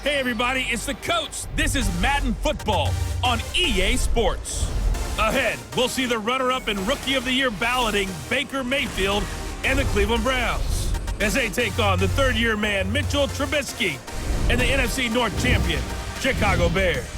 Hey everybody, it's the coach. This is Madden Football on EA Sports. Ahead, we'll see the runner-up and Rookie of the Year balloting Baker Mayfield and the Cleveland Browns as they take on the third-year man Mitchell Trubisky and the NFC North champion Chicago Bears.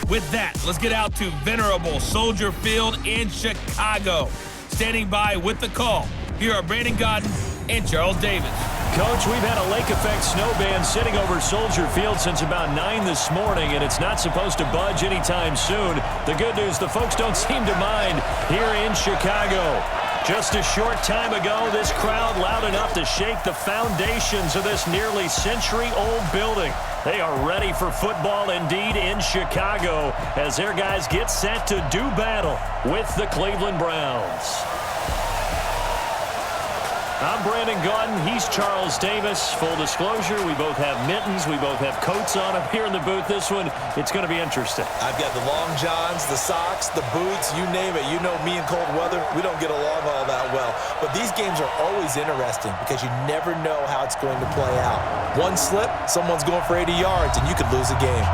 With that, let's get out to venerable Soldier Field in Chicago. Standing by with the call, here are Brandon Godden and Charles Davis. Coach, we've had a lake effect snow band sitting over Soldier Field since about 9 this morning, and it's not supposed to budge anytime soon. The good news, the folks don't seem to mind here in Chicago. Just a short time ago, this crowd loud enough to shake the foundations of this nearly century-old building. They are ready for football indeed in Chicago as their guys get set to do battle with the Cleveland Browns. I'm Brandon Godden. He's Charles Davis. Full disclosure, we both have mittens. We both have coats on up here in the booth. This one, it's going to be interesting. I've got the long johns, the socks, the boots, you name it. You know me in cold weather, we don't get along all that well. But these games are always interesting because you never know how it's going to play out. One slip, someone's going for 80 yards, and you could lose a game.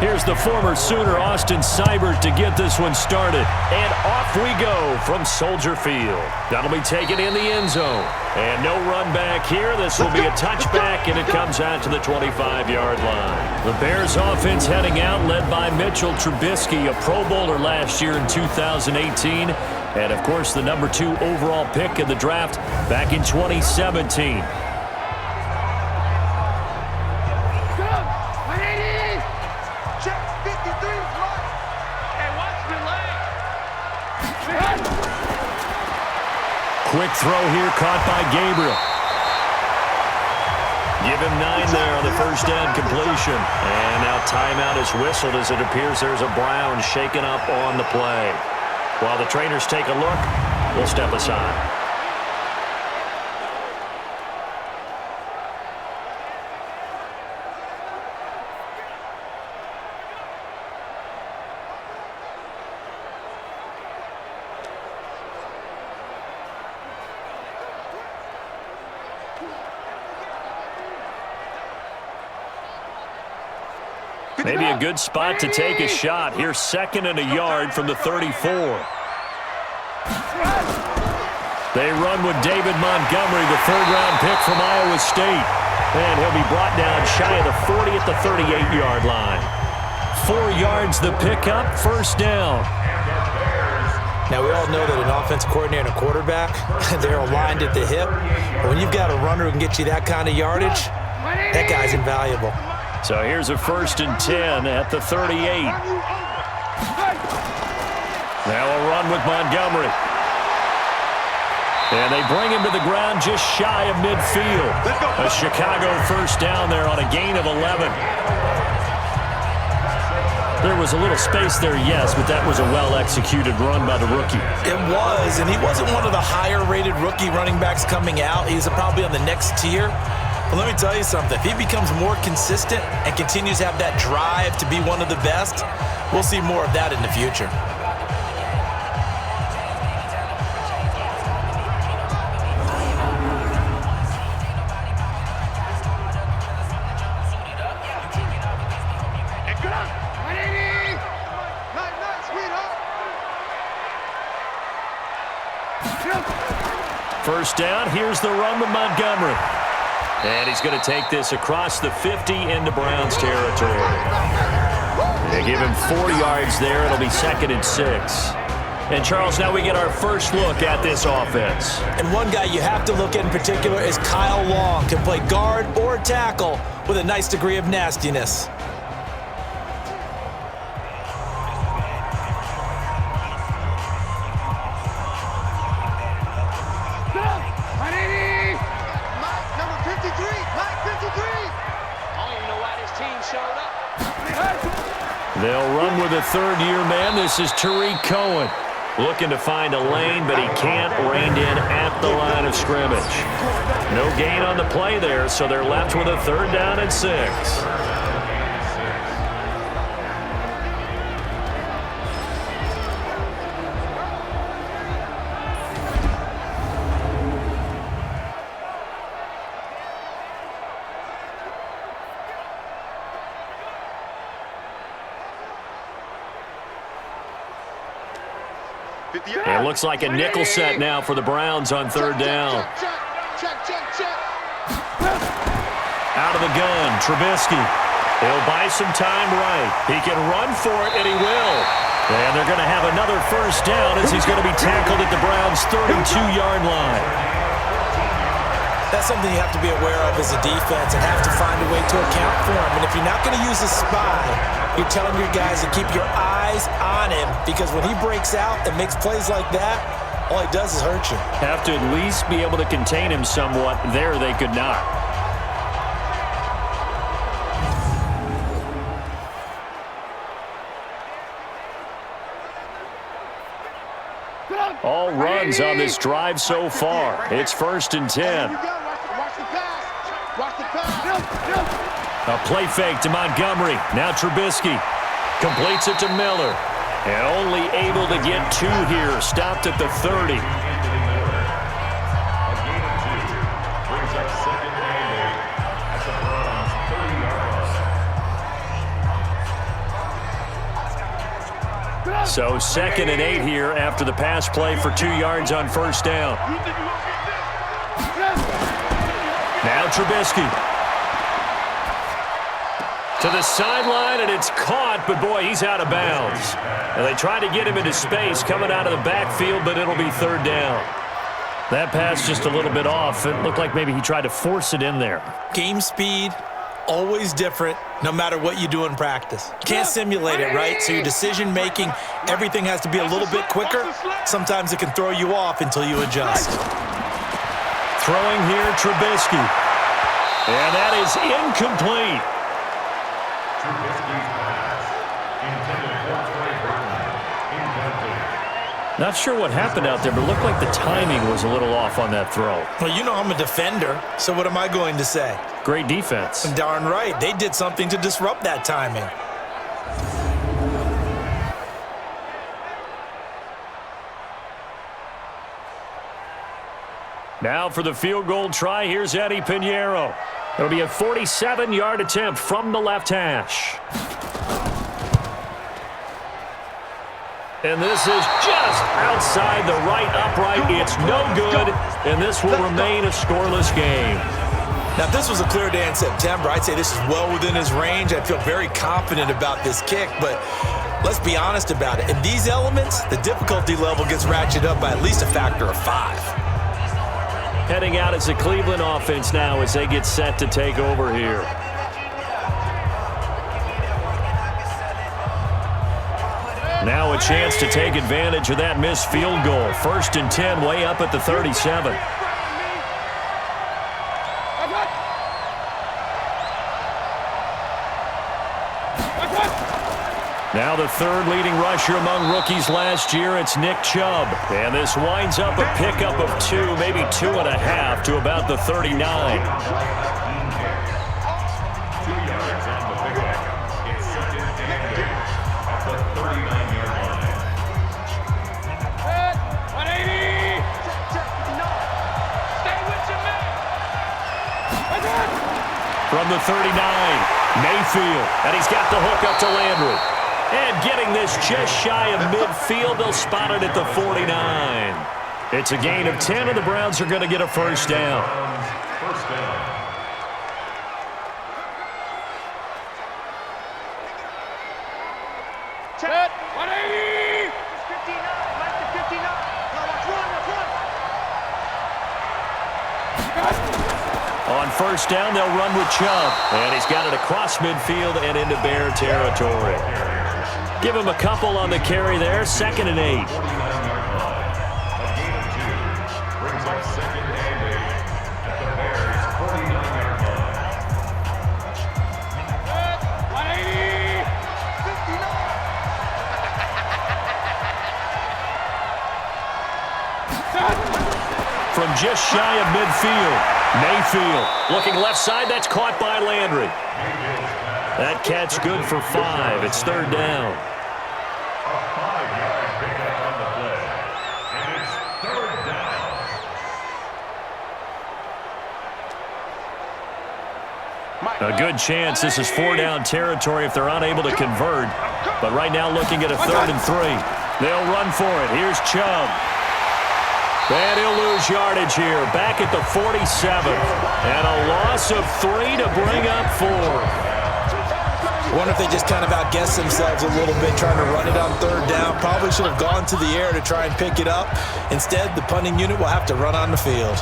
Here's the former Sooner, Austin Seibert, to get this one started. And off we go from Soldier Field. That'll be taken in the end zone. And no run back here. This will be a touchback, and it comes out to the 25-yard line. The Bears offense heading out, led by Mitchell Trubisky, a Pro Bowler last year in 2018. And, of course, the number 2 overall pick in the draft back in 2017. Quick throw here, caught by Gabriel. Give him 9 there on the first down completion. And now timeout is whistled as it appears there's a Brown shaken up on the play. While the trainers take a look, we'll step aside. Maybe a good spot to take a shot. Here's 2nd and a yard from the 34. They run with David Montgomery, the 3rd-round pick from Iowa State. And he'll be brought down shy of the 40 at the 38-yard line. 4 yards the pickup, 1st down. Now, we all know that an offensive coordinator and a quarterback, they're aligned at the hip. But when you've got a runner who can get you that kind of yardage, that guy's invaluable. So here's a 1st and 10 at the 38. Now a run with Montgomery. And they bring him to the ground just shy of midfield. A Chicago 1st down there on a gain of 11. There was a little space there, yes, but that was a well-executed run by the rookie. It was, and he wasn't one of the higher-rated rookie running backs coming out. He's probably on the next tier. But let me tell you something. If he becomes more consistent and continues to have that drive to be one of the best, we'll see more of that in the future. First down, here's the run with Montgomery. And he's going to take this across the 50 into Browns territory. They give him 4 yards there. It'll be 2nd and 6. And, Charles, now we get our first look at this offense. And one guy you have to look at in particular is Kyle Long. Can play guard or tackle with a nice degree of nastiness. They'll run with a 3rd-year man. This is Tariq Cohen. Looking to find a lane, but he can't. Reined in at the line of scrimmage. No gain on the play there, so they're left with a 3rd down and 6. It looks like a nickel set now for the Browns on 3rd down. Out of the gun, Trubisky. He'll buy some time right. He can run for it, and he will. And they're going to have another 1st down as he's going to be tackled at the Browns' 32-yard line. That's something you have to be aware of as a defense and have to find a way to account for him. And if you're not going to use a spy, you're telling your guys to keep your eyes on him, because when he breaks out and makes plays like that, all he does is hurt you. Have to at least be able to contain him somewhat. There they could not. All runs on this drive so far. It's 1st and 10. A play fake to Montgomery. Now Trubisky completes it to Miller. And only able to get 2 here. Stopped at the 30. So 2nd and 8 here after the pass play for 2 yards on 1st down. Now Trubisky. To the sideline, and it's caught, but boy, he's out of bounds. And they try to get him into space coming out of the backfield, but it'll be 3rd down. That pass just a little bit off. It looked like maybe he tried to force it in there. Game speed, always different, no matter what you do in practice. You can't simulate it, right? So your decision-making, everything has to be a little bit quicker. Sometimes it can throw you off until you adjust. Throwing here, Trubisky. And that is incomplete. Not sure what happened out there, but it looked like the timing was a little off on that throw. Well, you know I'm a defender, so what am I going to say? Great defense. Darn right. They did something to disrupt that timing. Now for the field goal try, here's Eddie Pinheiro. It'll be a 47-yard attempt from the left hash. And this is just outside the right upright. It's no good, and this will remain a scoreless game. Now, if this was a clear day in September, I'd say this is well within his range. I feel very confident about this kick, but let's be honest about it. In these elements, the difficulty level gets ratcheted up by at least a factor of 5. Heading out as the Cleveland offense now as they get set to take over here. Now a chance to take advantage of that missed field goal. 1st and 10, way up at the 37. Now the 3rd leading rusher among rookies last year, it's Nick Chubb. And this winds up a pickup of 2, maybe 2.5 to about the 39. From the 39, Mayfield, and he's got the hook up to Landry. And getting this just shy of midfield, they'll spot it at the 49. It's a gain of 10, and the Browns are going to get a 1st down. Set, 180! 59, Mike to 59. Let's run. On 1st down, they'll run with Chubb. And he's got it across midfield and into Bear territory. Give him a couple on the carry there. 2nd and 8. from just shy of midfield. Mayfield looking left side. That's caught by Landry. That catch good for 5. It's third down. A good chance this is 4-down territory if they're unable to convert. But right now looking at a 3rd and 3. They'll run for it. Here's Chubb. And he'll lose yardage here. Back at the 47. And a loss of 3 to bring up 4. I wonder if they just kind of outguessed themselves a little bit trying to run it on 3rd down. Probably should have gone to the air to try and pick it up. Instead, the punting unit will have to run on the field.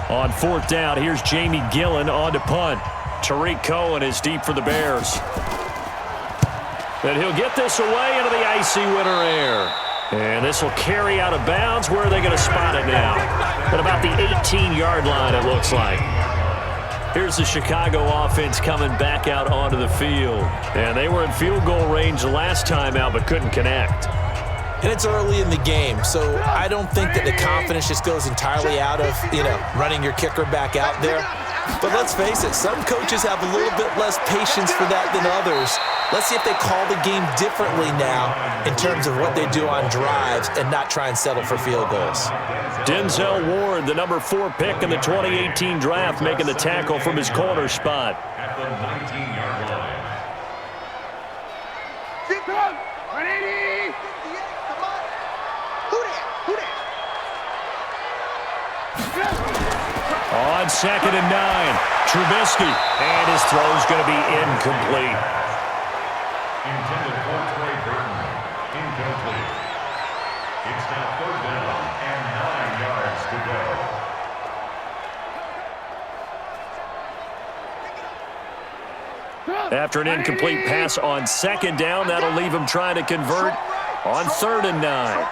On 4th down, here's Jamie Gillen on to punt. Tariq Cohen is deep for the Bears. And he'll get this away into the icy winter air. And this will carry out of bounds. Where are they going to spot it now? At about the 18-yard line, it looks like. Here's the Chicago offense coming back out onto the field. And they were in field goal range the last time out but couldn't connect. And it's early in the game, so I don't think that the confidence just goes entirely out of, running your kicker back out there. But let's face it, some coaches have a little bit less patience for that than others. Let's see if they call the game differently now in terms of what they do on drives and not try and settle for field goals. Denzel Ward, the number 4 pick in the 2018 draft, making the tackle from his corner spot. At the 19-yard line. On 2nd and 9, Trubisky, and his throw's going to be incomplete. Intended for Trey Burton. Incomplete. It's now 3rd down and 9 yards to go. After an incomplete pass on 2nd down, that'll leave him trying to convert on 3rd and 9.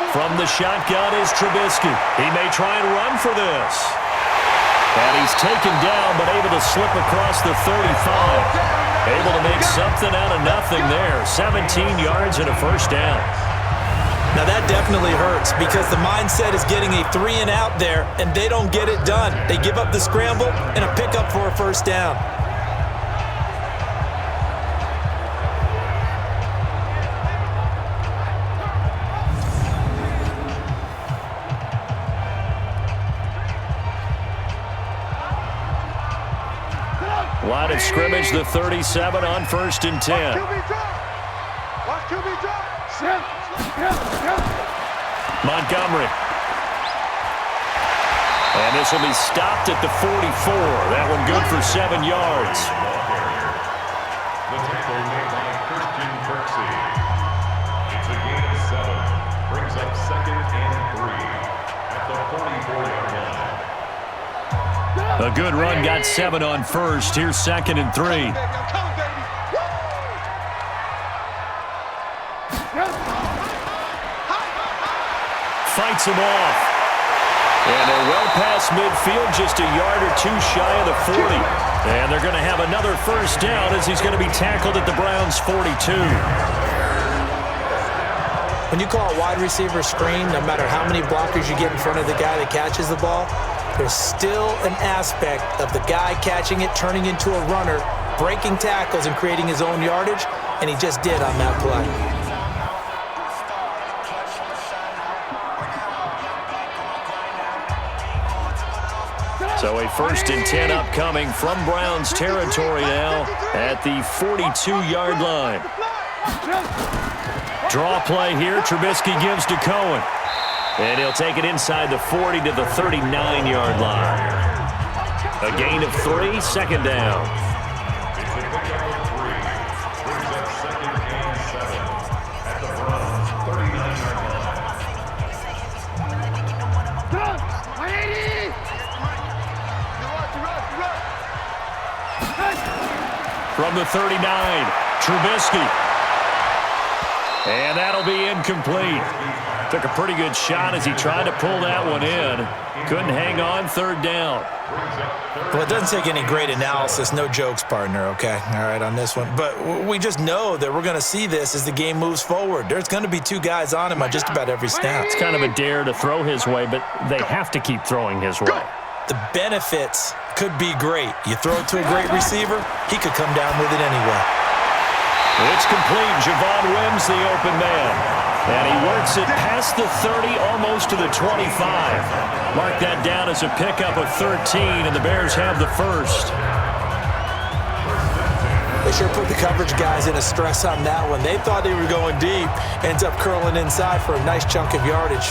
From the shotgun is Trubisky. He may try and run for this. And he's taken down, but able to slip across the 35. Able to make something out of nothing there. 17 yards and a 1st down. Now that definitely hurts because the mindset is getting a 3-and-out there, and they don't get it done. They give up the scramble and a pickup for a 1st down. Line of scrimmage, the 37 on 1st and 10. Montgomery. And this will be stopped at the 44. That one good for 7 yards. The tackle made by Christian Kirksey. It's a gain of 7. Brings up 2nd and 3 at the 44-yard line. A good run got 7 on 1st. Here's 2nd and 3. Fights him off. And they're well past midfield, just a yard or 2 shy of the 40. And they're going to have another 1st down as he's going to be tackled at the Browns' 42. When you call a wide receiver screen, no matter how many blockers you get in front of the guy that catches the ball, there's still an aspect of the guy catching it, turning into a runner, breaking tackles and creating his own yardage, and he just did on that play. So a 1st and 10 upcoming from Browns territory now at the 42-yard line. Draw play here. Trubisky gives to Cohen. And he'll take it inside the 40 to the 39-yard line. A gain of 3, 2nd down. It's a pickup of 3. Brings up 2nd and 7 at the Browns' 39-yard line. From the 39, Trubisky. And that'll be incomplete. Took a pretty good shot as he tried to pull that one in. Couldn't hang on, third down. Well, it doesn't take any great analysis. No jokes, partner, okay? All right, on this one. But we just know that we're going to see this as the game moves forward. There's going to be two guys on him on just about every snap. It's kind of a dare to throw his way, but they have to keep throwing his way. The benefits could be great. You throw it to a great receiver, he could come down with it anyway. It's complete. Javon Wims, the open man. And he works it past the 30, almost to the 25. Mark that down as a pickup of 13, and the Bears have the first. They sure put the coverage guys in a stress on that one. They thought they were going deep. Ends up curling inside for a nice chunk of yardage.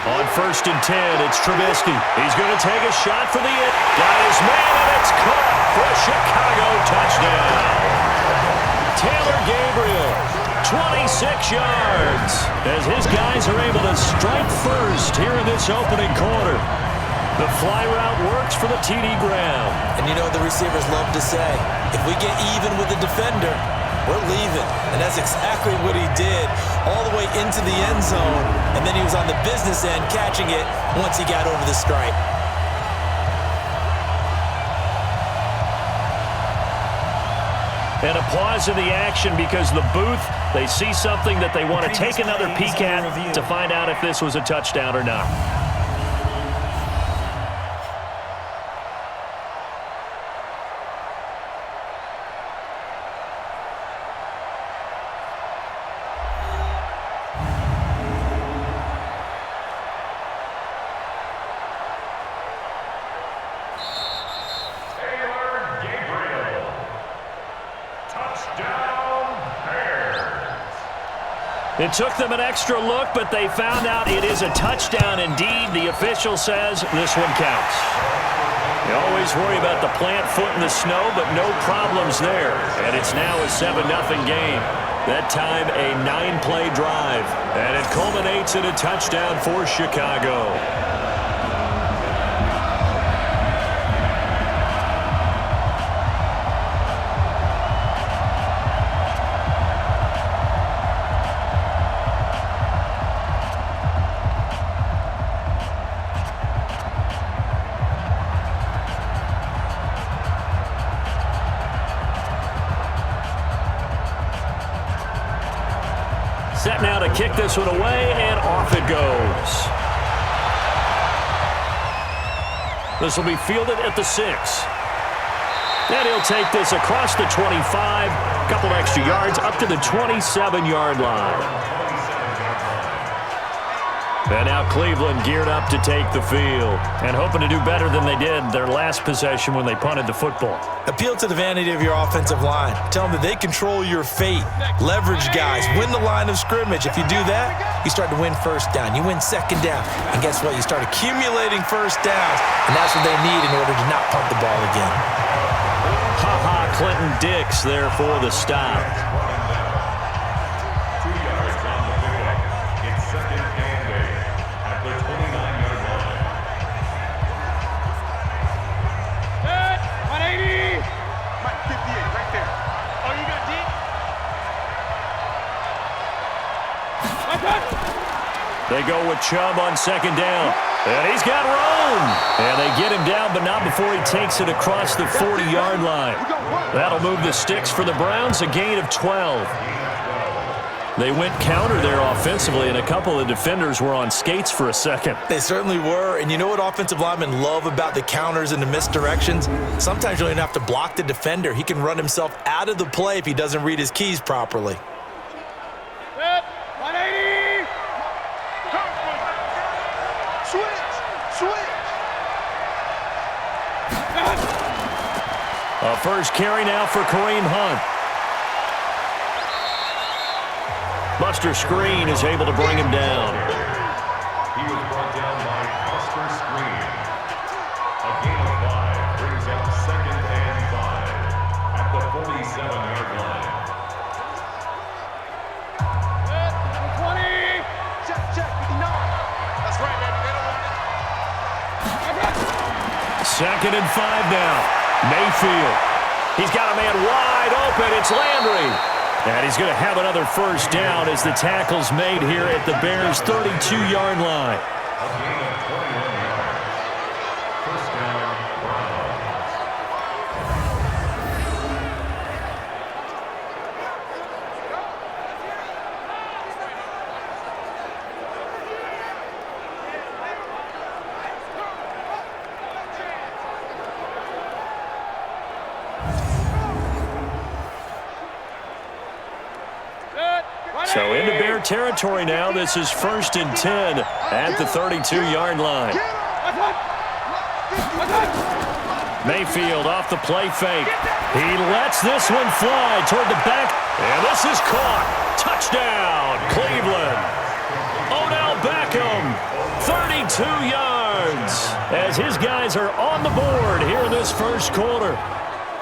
On 1st and 10, it's Trubisky. He's going to take a shot for the it. Got his man, and it's caught for a Chicago touchdown. Taylor Gabriel, 26 yards, as his guys are able to strike first here in this opening quarter. The fly route works for the TD ground. And you know what the receivers love to say? If we get even with the defender, we're leaving. And that's exactly what he did, all the way into the end zone. And then he was on the business end catching it once he got over the stripe. And a pause in the action because the booth, they see something that they want to take another peek at to find out if this was a touchdown or not. It took them an extra look, but they found out it is a touchdown indeed. The official says this one counts. You always worry about the plant foot in the snow, but no problems there. And it's now a 7-0 game. That time a 9-play drive. And it culminates in a touchdown for Chicago. Set now to kick this one away, and off it goes. This will be fielded at the 6. And he'll take this across the 25, a couple extra yards, up to the 27-yard line. And now Cleveland geared up to take the field and hoping to do better than they did their last possession when they punted the football. Appeal to the vanity of your offensive line. Tell them that they control your fate. Leverage guys. Win the line of scrimmage. If you do that, you start to win first down. You win second down. And guess what? You start accumulating first downs. And that's what they need in order to not punt the ball again. Ha-ha, Clinton Dix there for the stop. They go with Chubb on second down. And he's got room. And they get him down, but not before he takes it across the 40-yard line. That'll move the sticks for the Browns, a gain of 12. They went counter there offensively, and a couple of defenders were on skates for a second. They certainly were. And you know what offensive linemen love about the counters and the misdirections? Sometimes you don't even have to block the defender. He can run himself out of the play if he doesn't read his keys properly. A first carry now for Kareem Hunt. Buster Screen is able to bring him down. He was brought down by Buster Screen. A gain of 5 brings up 2nd and 5 at the 47-yard line. 20. Check, 59. 2nd and 5 now. Mayfield. He's got a man wide open. It's Landry. And he's going to have another first down as the tackle's made here at the Bears' 32-yard line. A gain of 21 yards. First down, Browns. So into Bear territory now. This is 1st and 10 at the 32-yard line. Mayfield off the play fake. He lets this one fly toward the back. And this is caught. Touchdown, Cleveland. Odell Beckham, 32 yards. As his guys are on the board here in this first quarter.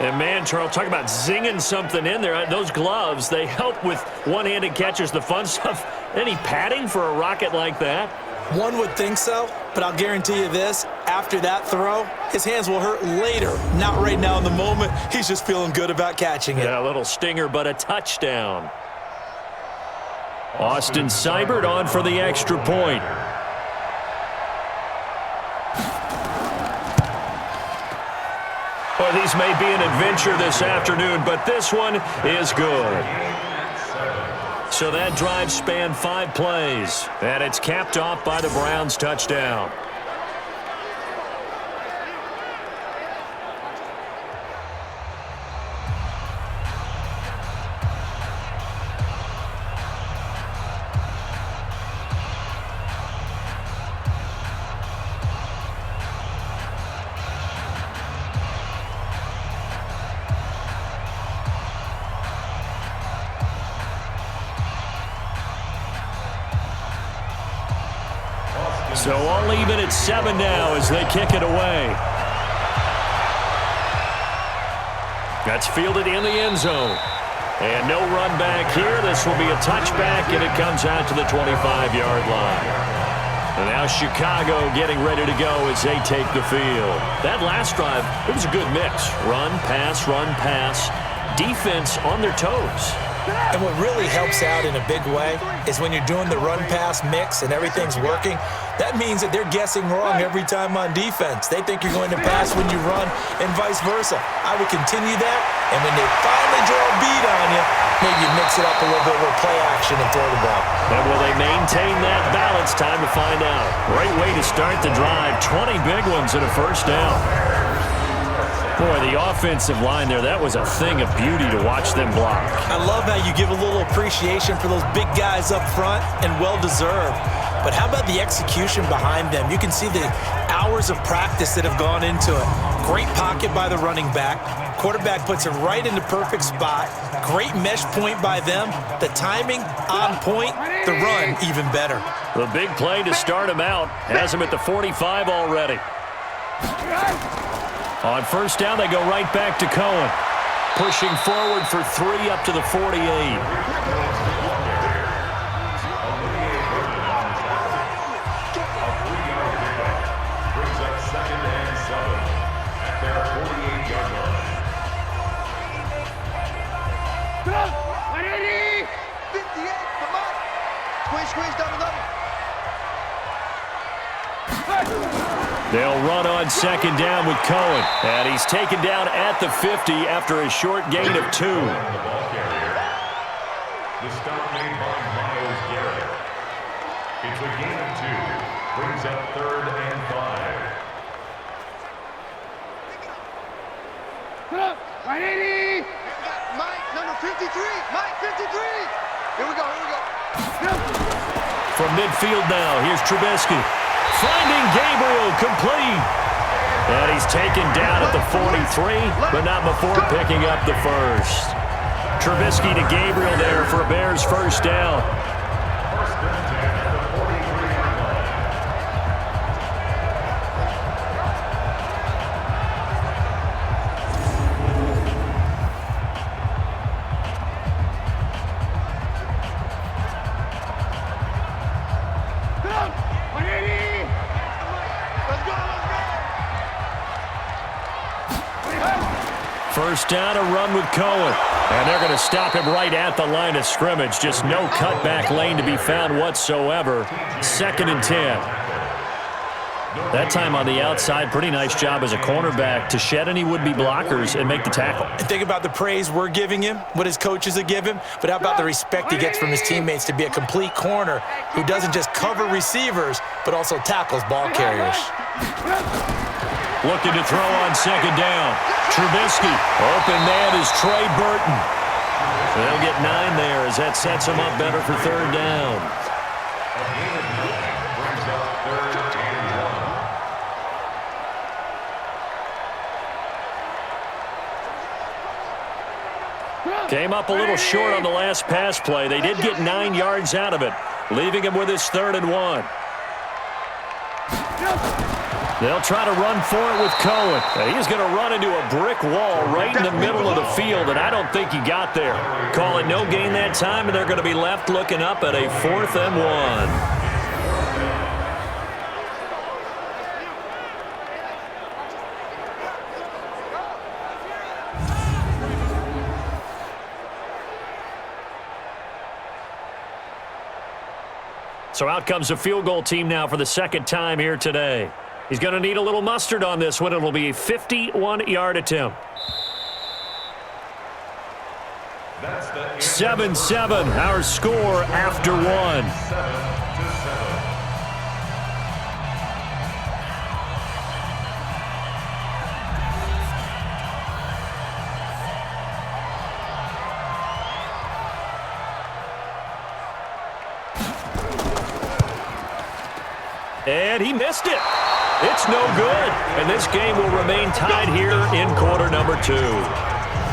And, man, Charles, talk about zinging something in there. Those gloves, they help with one-handed catches, the fun stuff. Any padding for a rocket like that? One would think so, but I'll guarantee you this. After that throw, his hands will hurt later. Not right now in the moment. He's just feeling good about catching it. Yeah, a little stinger, but a touchdown. Austin Seibert on for the extra point. Well, these may be an adventure this afternoon, but this one is good. So that drive spanned 5 plays, and it's capped off by the Browns' touchdown. So all even at 7 now as they kick it away. That's fielded in the end zone. And no run back here. This will be a touchback, and it comes out to the 25-yard line. And now Chicago getting ready to go as they take the field. That last drive, it was a good mix. Run, pass, defense on their toes. And what really helps out in a big way is when you're doing the run-pass mix and everything's working, that means that they're guessing wrong every time on defense. They think you're going to pass when you run and vice versa. I would continue that, and when they finally draw a beat on you, maybe you mix it up a little bit with play action and throw the ball. And will they maintain that balance? Time to find out. Great way to start the drive. 20 big ones and a first down. Boy, the offensive line there, that was a thing of beauty to watch them block. I love how you give a little appreciation for those big guys up front, and well-deserved. But how about the execution behind them? You can see the hours of practice that have gone into it. Great pocket by the running back. Quarterback puts it right in the perfect spot. Great mesh point by them. The timing on point. The run even better. The big play to start him out has him at the 45 already. On first down, they go right back to Cohen. Pushing forward for 3 up to the 48. They'll run on second down with Cohen. And he's taken down at the 50 after a short gain of 2. The ball carrier. The stop made by Myles Garrett. It's a gain of 2. Brings up 3rd and 5. Right, 80. Mike, number 53. Mike, 53. Here we go. From midfield now, here's Trubisky. Finding Gabriel, complete. And he's taken down at the 43, but not before picking up the first. Trubisky to Gabriel there for a Bears first down. First and 10 at the 43-yard line. First down, a run with Cohen. And they're going to stop him right at the line of scrimmage. Just no cutback lane to be found whatsoever. 2nd and 10. That time on the outside, pretty nice job as a cornerback to shed any would-be blockers and make the tackle. And think about the praise we're giving him, what his coaches have given him, but how about the respect he gets from his teammates to be a complete corner who doesn't just cover receivers, but also tackles ball carriers. Looking to throw on 2nd down. Trubisky. Open man is Trey Burton. They'll get 9 there as that sets him up better for 3rd down. Came up a little short on the last pass play. They did get 9 yards out of it, leaving him with his 3rd and 1. They'll try to run for it with Cohen. He's going to run into a brick wall right in the middle of the field, and I don't think he got there. Call it no gain that time, and they're going to be left looking up at a 4th and 1. So out comes a field goal team now for the 2nd time here today. He's going to need a little mustard on this one. It'll be a 51-yard attempt. 7-7, our score after 1. And he missed it. It's no good. And this game will remain tied here in quarter number 2.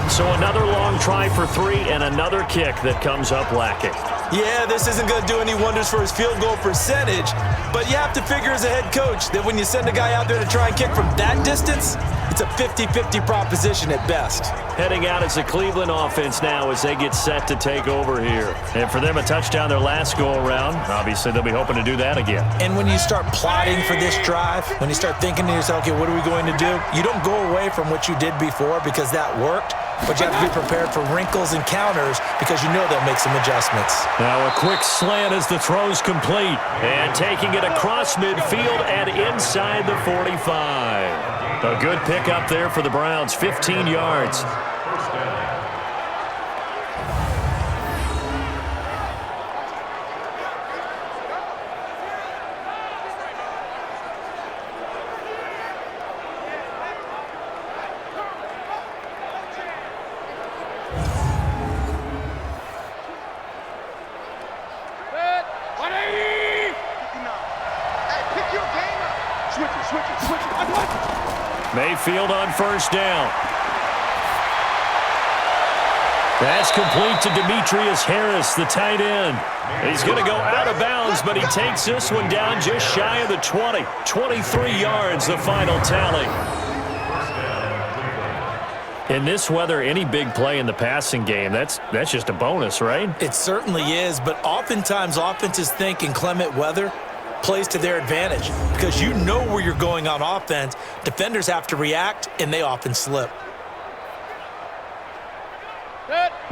So another long try for 3 and another kick that comes up lacking. Yeah, this isn't going to do any wonders for his field goal percentage, but you have to figure as a head coach that when you send a guy out there to try and kick from that distance, it's a 50-50 proposition at best. Heading out as the Cleveland offense now as they get set to take over here. And for them, a touchdown their last go-around. Obviously, they'll be hoping to do that again. And when you start plotting for this drive, when you start thinking to yourself, okay, what are we going to do? You don't go away from what you did before because that worked, but you have to be prepared for wrinkles and counters because you know they'll make some adjustments. Now a quick slant as the throw's complete. And taking it across midfield and inside the 45. A good pick up there for the Browns, 15 yards. Mayfield on 1st down. That's complete to Demetrius Harris, the tight end. He's going to go out of bounds, but he takes this one down just shy of the 20. 23 yards, the final tally. In this weather, any big play in the passing game, that's just a bonus, right? It certainly is, but oftentimes offenses think in clement weather plays to their advantage because you know where you're going on offense. Defenders have to react, and they often slip.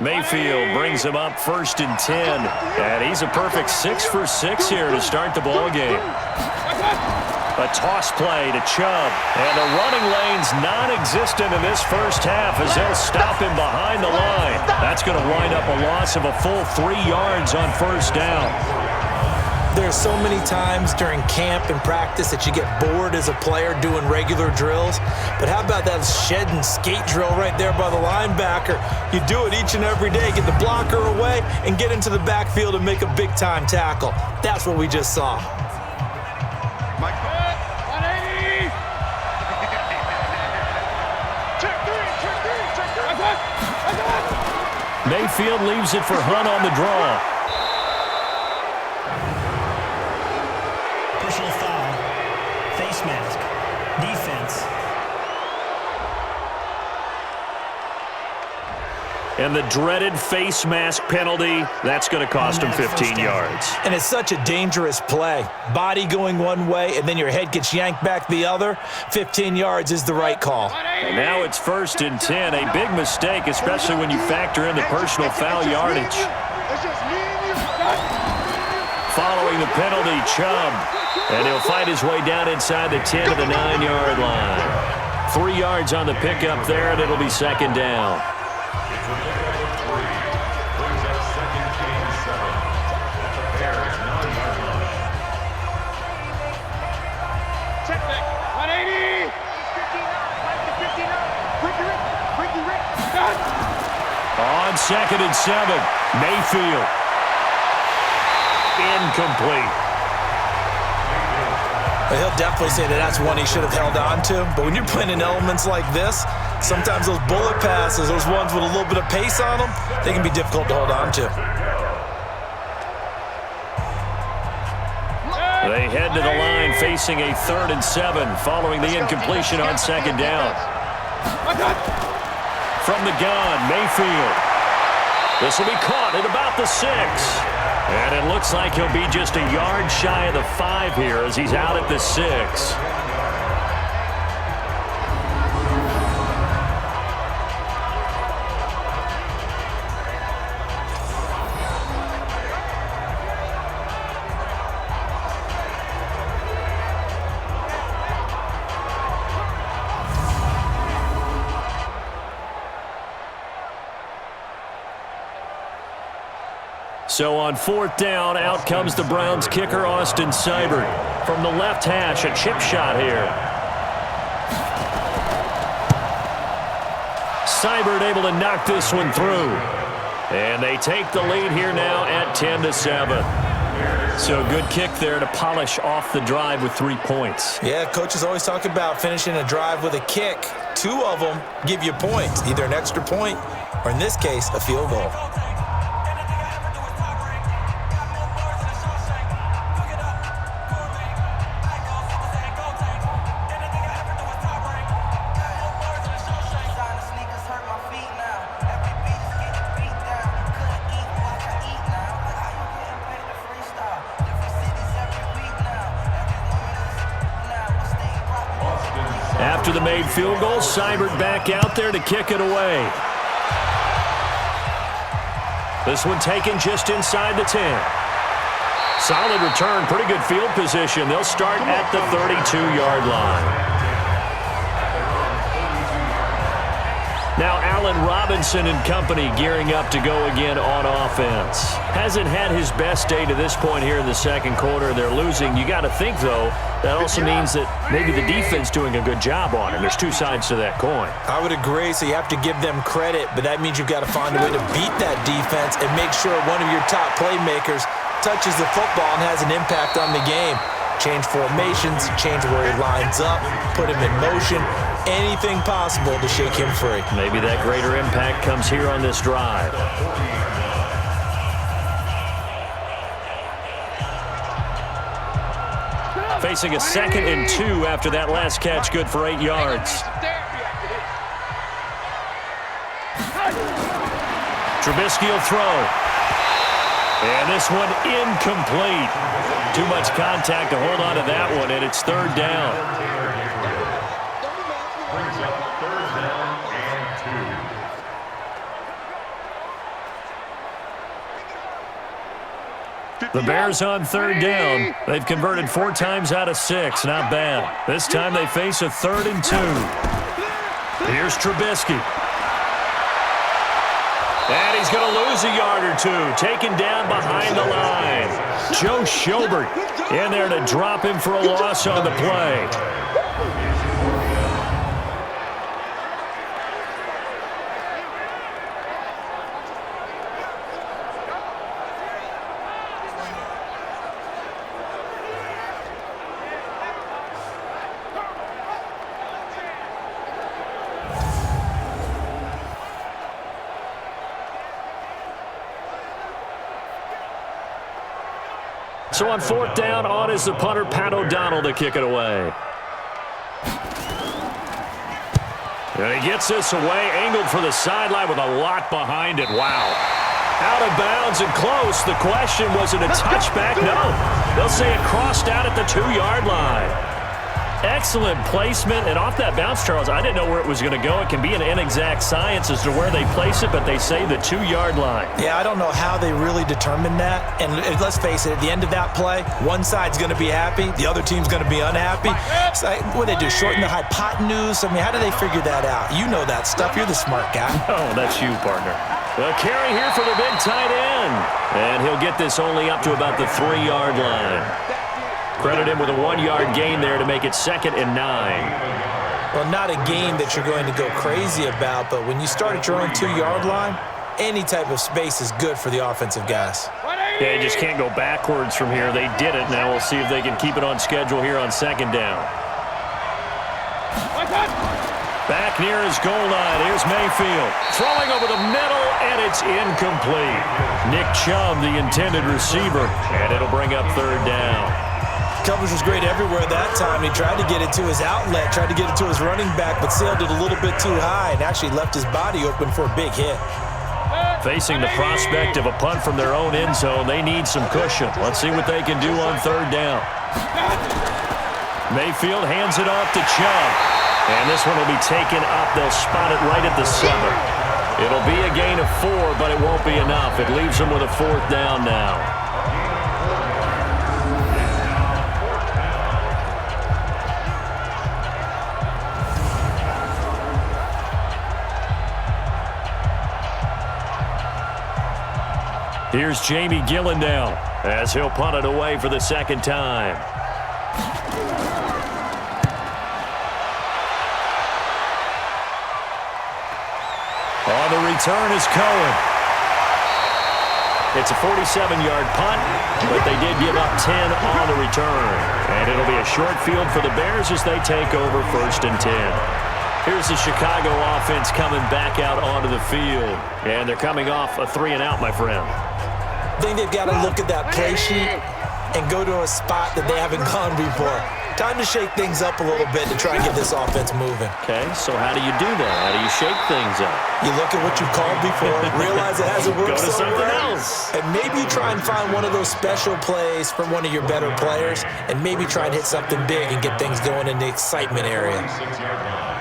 Mayfield brings him up 1st and 10, and he's a perfect 6 for 6 here to start the ball game. A toss play to Chubb, and the running lane's non-existent in this first half as they'll stop him behind the line. That's going to wind up a loss of a full 3 yards on 1st down. There's so many times during camp and practice that you get bored as a player doing regular drills. But how about that shed and skate drill right there by the linebacker? You do it each and every day. Get the blocker away and get into the backfield and make a big-time tackle. That's what we just saw. Mayfield leaves it for Hunt on the draw. Personal foul, face mask, defense. And the dreaded face mask penalty, that's going to cost him 15 yards. And it's such a dangerous play. Body going one way, and then your head gets yanked back the other. 15 yards is the right call. And now it's 1st and 10. A big mistake, especially when you factor in the personal foul yardage. Following the penalty, Chubb. And he'll fight his way down inside the 10 to the 9-yard line. 3 yards on the pickup there, and it'll be 2nd down. It's a pickup of 3. Brings up 2nd and 7. At the Bears' 9-yard line. Check back. 180. 59. On 2nd and 7, Mayfield. Incomplete. He'll definitely say that that's one he should have held on to. But when you're playing in elements like this, sometimes those bullet passes, those ones with a little bit of pace on them, they can be difficult to hold on to. They head to the line facing a 3rd and 7 following the incompletion on 2nd down. From the gun, Mayfield. This will be caught at about the 6. And it looks like he'll be just a yard shy of the 5 here as he's out at the 6. So on 4th down, out comes the Browns kicker, Austin Seibert. From the left hash, a chip shot here. Seibert able to knock this one through. And they take the lead here now at 10-7. So good kick there to polish off the drive with 3 points. Yeah, coaches always talk about finishing a drive with a kick. 2 of them give you points, either an extra point or, in this case, a field goal. After the made field goal, Seibert back out there to kick it away. This one taken just inside the 10. Solid return, pretty good field position. They'll start at the 32-yard line. Now Allen Robinson and company gearing up to go again on offense. Hasn't had his best day to this point here in the 2nd quarter. They're losing. You got to think, though, that also means that maybe the defense doing a good job on him. There's 2 sides to that coin. I would agree, so you have to give them credit, but that means you've got to find a way to beat that defense and make sure one of your top playmakers touches the football and has an impact on the game. Change formations, change where he lines up, put him in motion, anything possible to shake him free. Maybe that greater impact comes here on this drive. Facing a 2nd and 2 after that last catch, good for 8 yards. Trubisky will throw. And this one incomplete. Too much contact to hold on to that one, and it's 3rd down. Brings up 3rd down and 2. The Bears on 3rd down. They've converted 4 times out of 6. Not bad. This time they face a 3rd and 2. Here's Trubisky. And he's going to lose a yard or 2. Taken down behind the line. Joe Schobert in there to drop him for a loss on the play. So on 4th down, on is the punter, Pat O'Donnell, to kick it away. And he gets this away, angled for the sideline with a lot behind it. Wow. Out of bounds and close. The question, was it a touchback? No. They'll say it crossed out at the 2-yard line. Excellent placement, and off that bounce, Charles, I didn't know where it was going to go. It can be an inexact science as to where they place it, but they say the 2-yard line. Yeah, I don't know how they really determined that. And let's face it, at the end of that play, one side's going to be happy, the other team's going to be unhappy. So, what do they do, shorten the hypotenuse? I mean, how do they figure that out? You know that stuff. You're the smart guy. Oh, that's you, partner. A carry here for the big tight end. And he'll get this only up to about the 3-yard line. Credit him with a 1-yard gain there to make it 2nd and 9. Well, not a game that you're going to go crazy about, but when you start at your own 2-yard line, any type of space is good for the offensive guys. Yeah, you just can't go backwards from here. They did it. Now we'll see if they can keep it on schedule here on 2nd down. Back near his goal line. Here's Mayfield. Throwing over the middle, and it's incomplete. Nick Chubb, the intended receiver, and it'll bring up 3rd down. Coverage was great everywhere that time. He tried to get it to his outlet, tried to get it to his running back, but sailed it a little bit too high and actually left his body open for a big hit. Facing the prospect of a punt from their own end zone, they need some cushion. Let's see what they can do on 3rd down. Mayfield hands it off to Chubb. And this one will be taken up. They'll spot it right at the 7. It'll be a gain of 4, but it won't be enough. It leaves them with a 4th down now. Here's Jamie Gillendown as he'll punt it away for the 2nd time. On the return is Cohen. It's a 47-yard punt, but they did give up 10 on the return. And it'll be a short field for the Bears as they take over 1st and 10. Here's the Chicago offense coming back out onto the field. And they're coming off a 3-and-out, my friend. I think they've got to look at that play sheet and go to a spot that they haven't gone before. Time to shake things up a little bit to try and get this offense moving. Okay, so how do you do that? How do you shake things up? You look at what you've called before, realize it hasn't worked Go to something somewhere, else. and maybe you try and find one of those special plays from one of your better players, and maybe try and hit something big and get things going in the excitement area. 6-yard line.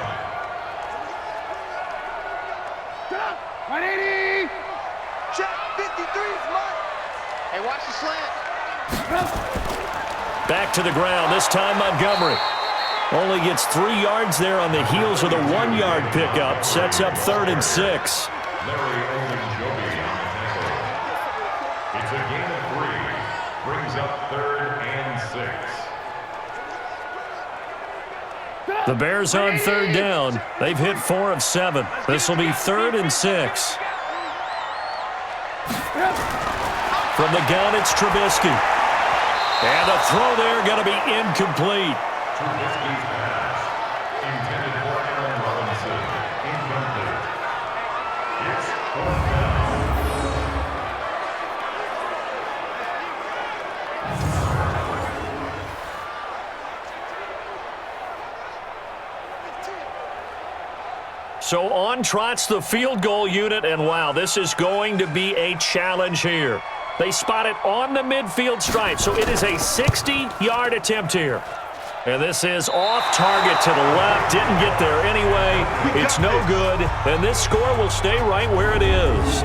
180! Check 53's mine. Hey, watch the slant. Back to the ground, this time Montgomery. Only gets 3 yards there on the heels of the 1-yard pickup. Sets up 3rd and 6. Larry Ogunjobi on the tackle. It's a gain of 3. Brings up 3rd and 6. The Bears on 3rd down. They've hit 4 of 7. This will be 3rd and 6. From the gun, it's Trubisky. And the throw there going to be incomplete. Trubisky's pass. Intended for Allen Robinson. Incomplete. It's 4th down. So on trots the field goal unit, and wow, this is going to be a challenge here. They spot it on the midfield stripe, so it is a 60-yard attempt here. And this is off target to the left. Didn't get there anyway. It's no good, and this score will stay right where it is.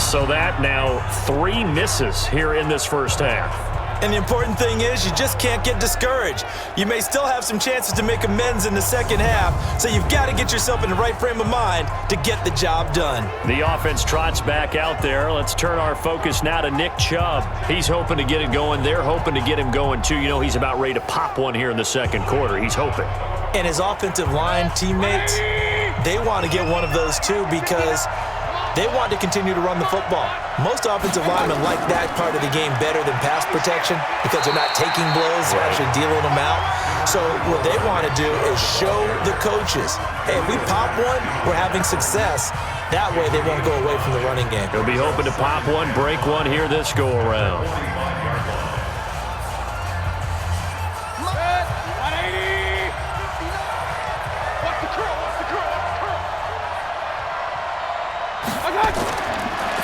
So that now 3 misses here in this first half. And the important thing is you just can't get discouraged. You may still have some chances to make amends in the second half, so you've got to get yourself in the right frame of mind to get the job done. The offense trots back out there. Let's turn our focus now to Nick Chubb. He's hoping to get it going. They're hoping to get him going, too. You know, he's about ready to pop one here in the 2nd quarter. He's hoping. And his offensive line teammates, they want to get one of those, too, because they want to continue to run the football. Most offensive linemen like that part of the game better than pass protection because they're not taking blows, they're actually dealing them out. So what they want to do is show the coaches, hey, if we pop one, we're having success. That way they won't go away from the running game. He'll be hoping to pop one, break one here this go-around.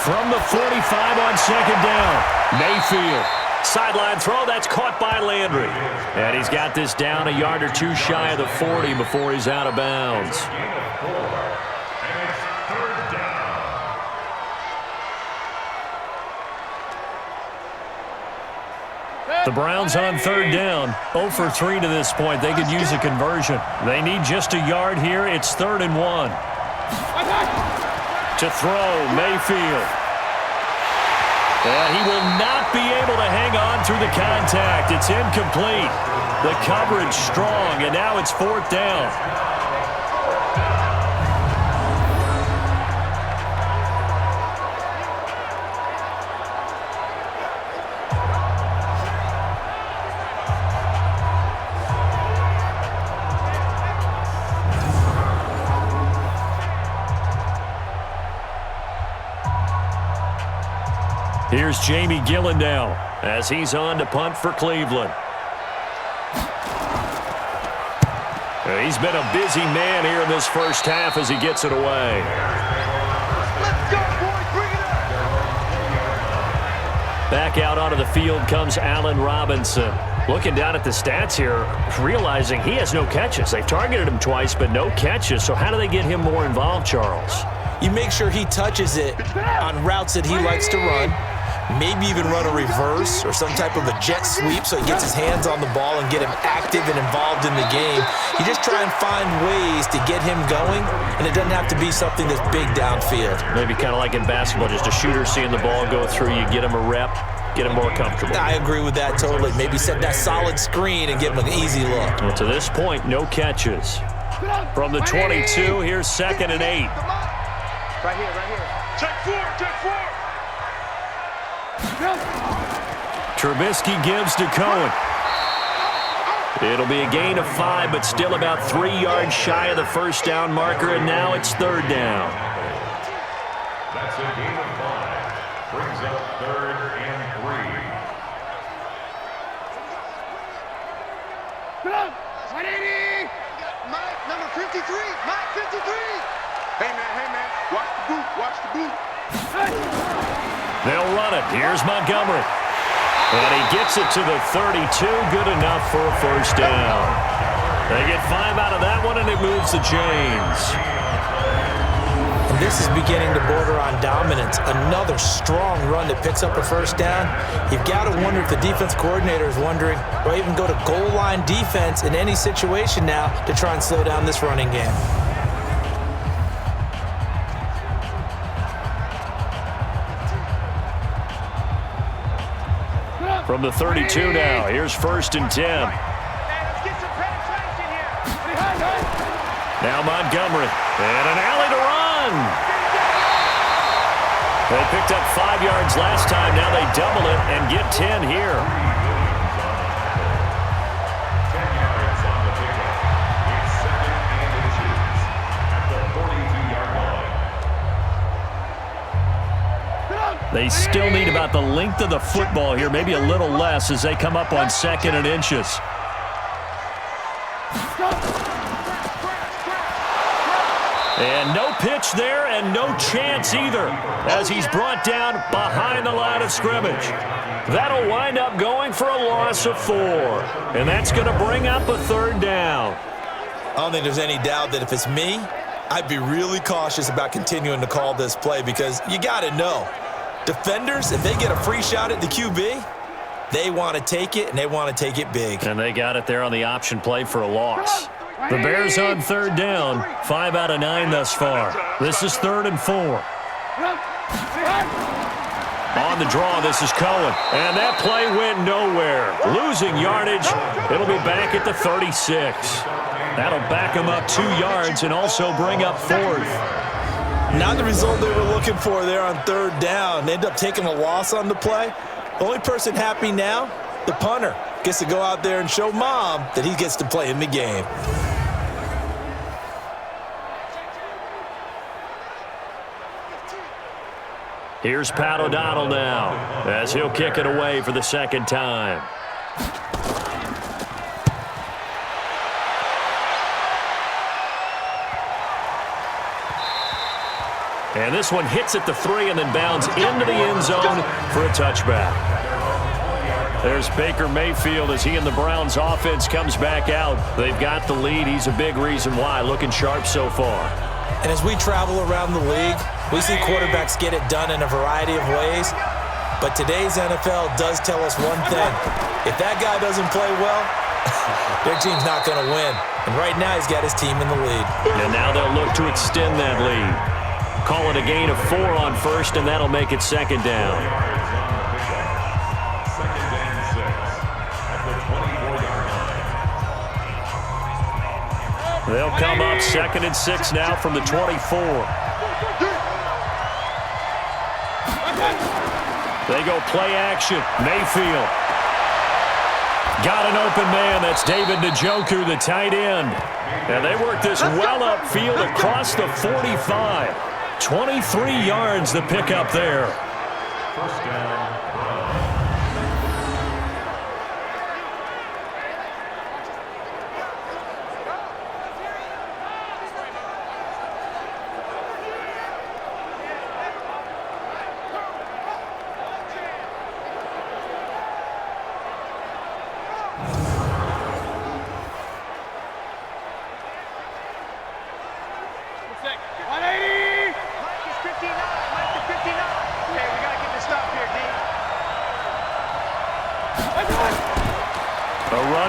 From the 45 on 2nd down, Mayfield. Sideline throw, that's caught by Landry. And he's got this down a yard or two shy of the 40 before he's out of bounds. The Browns on third down, 0 for 3 to this point. They could use a conversion. They need just a yard here. It's 3rd and 1. To throw, Mayfield. And he will not be able to hang on through the contact. It's incomplete. The coverage strong, and now it's 4th down. Here's Jamie Gillandale as he's on to punt for Cleveland. He's been a busy man here in this first half as he gets it away. Let's go, boys. Bring it up. Back out onto the field comes Allen Robinson. Looking down at the stats here, realizing he has no catches. They've targeted him twice, but no catches. So how do they get him more involved, Charles? You make sure he touches it on routes that he likes to run. Maybe even run a reverse or some type of a jet sweep so he gets his hands on the ball and get him active and involved in the game. You just try and find ways to get him going, and it doesn't have to be something that's big downfield. Maybe kind of like in basketball, just a shooter seeing the ball go through, you get him a rep, get him more comfortable. I agree with that totally. Maybe set that solid screen and give him an easy look. Well, to this point, no catches. From the 22, here's 2nd and 8. Right here, right here. Check 4, check 4. Trubisky gives to Cohen. It'll be a gain of 5, but still about 3 yards shy of the first down marker, and now it's 3rd down. That's a gain of 5. Brings up 3rd and 3. Mike, number 53. Mike, 53. Hey, man. Watch the boot. Watch the boot. They'll run it. Here's Montgomery. And he gets it to the 32. Good enough for a first down. They get 5 out of that one, and it moves the chains. And this is beginning to border on dominance. Another strong run that picks up a first down. You've got to wonder if the defense coordinator is wondering, do I even go to goal line defense in any situation now to try and slow down this running game? From the 32 now, here's 1st and 10. Hey, let's get some penetration here. Now Montgomery, and an alley to run. They picked up 5 yards last time. Now they double it and get 10 here. 10 yards on the pickup. It's 2nd and inches at the 42-yard line. They still need about the length of the football here, maybe a little less as they come up on 2nd and inches. And no pitch there and no chance either as he's brought down behind the line of scrimmage. That'll wind up going for a loss of 4. And that's going to bring up a 3rd down. I don't think there's any doubt that if it's me, I'd be really cautious about continuing to call this play because you got to know. Defenders, if they get a free shot at the QB, they want to take it, and they want to take it big. And they got it there on the option play for a loss. The Bears on 3rd down, 5 out of 9 thus far. This is 3rd and 4. On the draw, this is Cohen. And that play went nowhere. Losing yardage. It'll be back at the 36. That'll back them up 2 yards and also bring up 4th. Not the result they were looking for there on 3rd down. They end up taking a loss on the play. The only person happy now, the punter, gets to go out there and show mom that he gets to play in the game. Here's Pat O'Donnell now as he'll kick it away for the 2nd time. And this one hits at the 3 and then bounds into the end zone for a touchback. There's Baker Mayfield as he and the Browns offense comes back out. They've got the lead. He's a big reason why. Looking sharp so far. And as we travel around the league, we see quarterbacks get it done in a variety of ways. But today's NFL does tell us one thing. If that guy doesn't play well, their team's not going to win. And right now he's got his team in the lead. And now they'll look to extend that lead. Call it a gain of 4 on first, and that'll make it second down. They'll come up 2nd and 6 now from the 24. They go play action. Mayfield. Got an open man. That's David Njoku, the tight end. And they work this well upfield across the 45. 23 yards the pickup there. First down.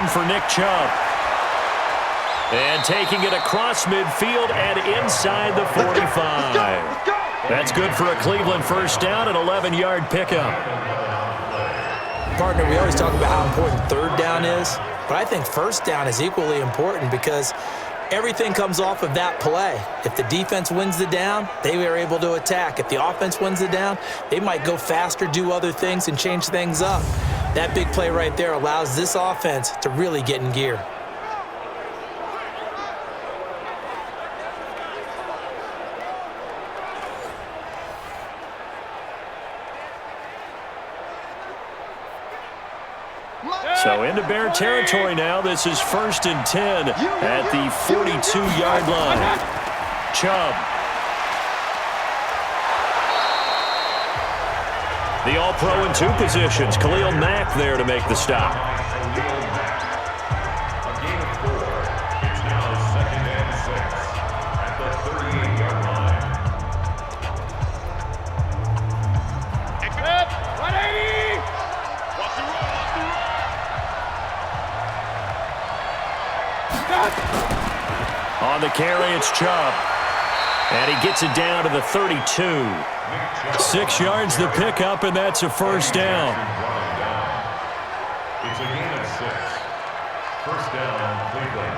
For Nick Chubb. And taking it across midfield and inside the 45. That's good for a Cleveland first down, an 11-yard pickup. Partner, we always talk about how important third down is, but I think first down is equally important because everything comes off of that play. If the defense wins the down, they are able to attack. If the offense wins the down, they might go faster, do other things, and change things up. That big play right there allows this offense to really get in gear. So into Bear territory now. This is 1st and 10 at the 42-yard line. Chubb. The All-Pro in 2 positions. Khalil Mack there to make the stop. A gain of 4. It's now 2nd and 6 at the 38-yard line. 180! Watch the run, On the carry, it's Chubb. And he gets it down to the 32. 6 yards the pickup, and that's a first down. It's a gain of 6. First down, Cleveland.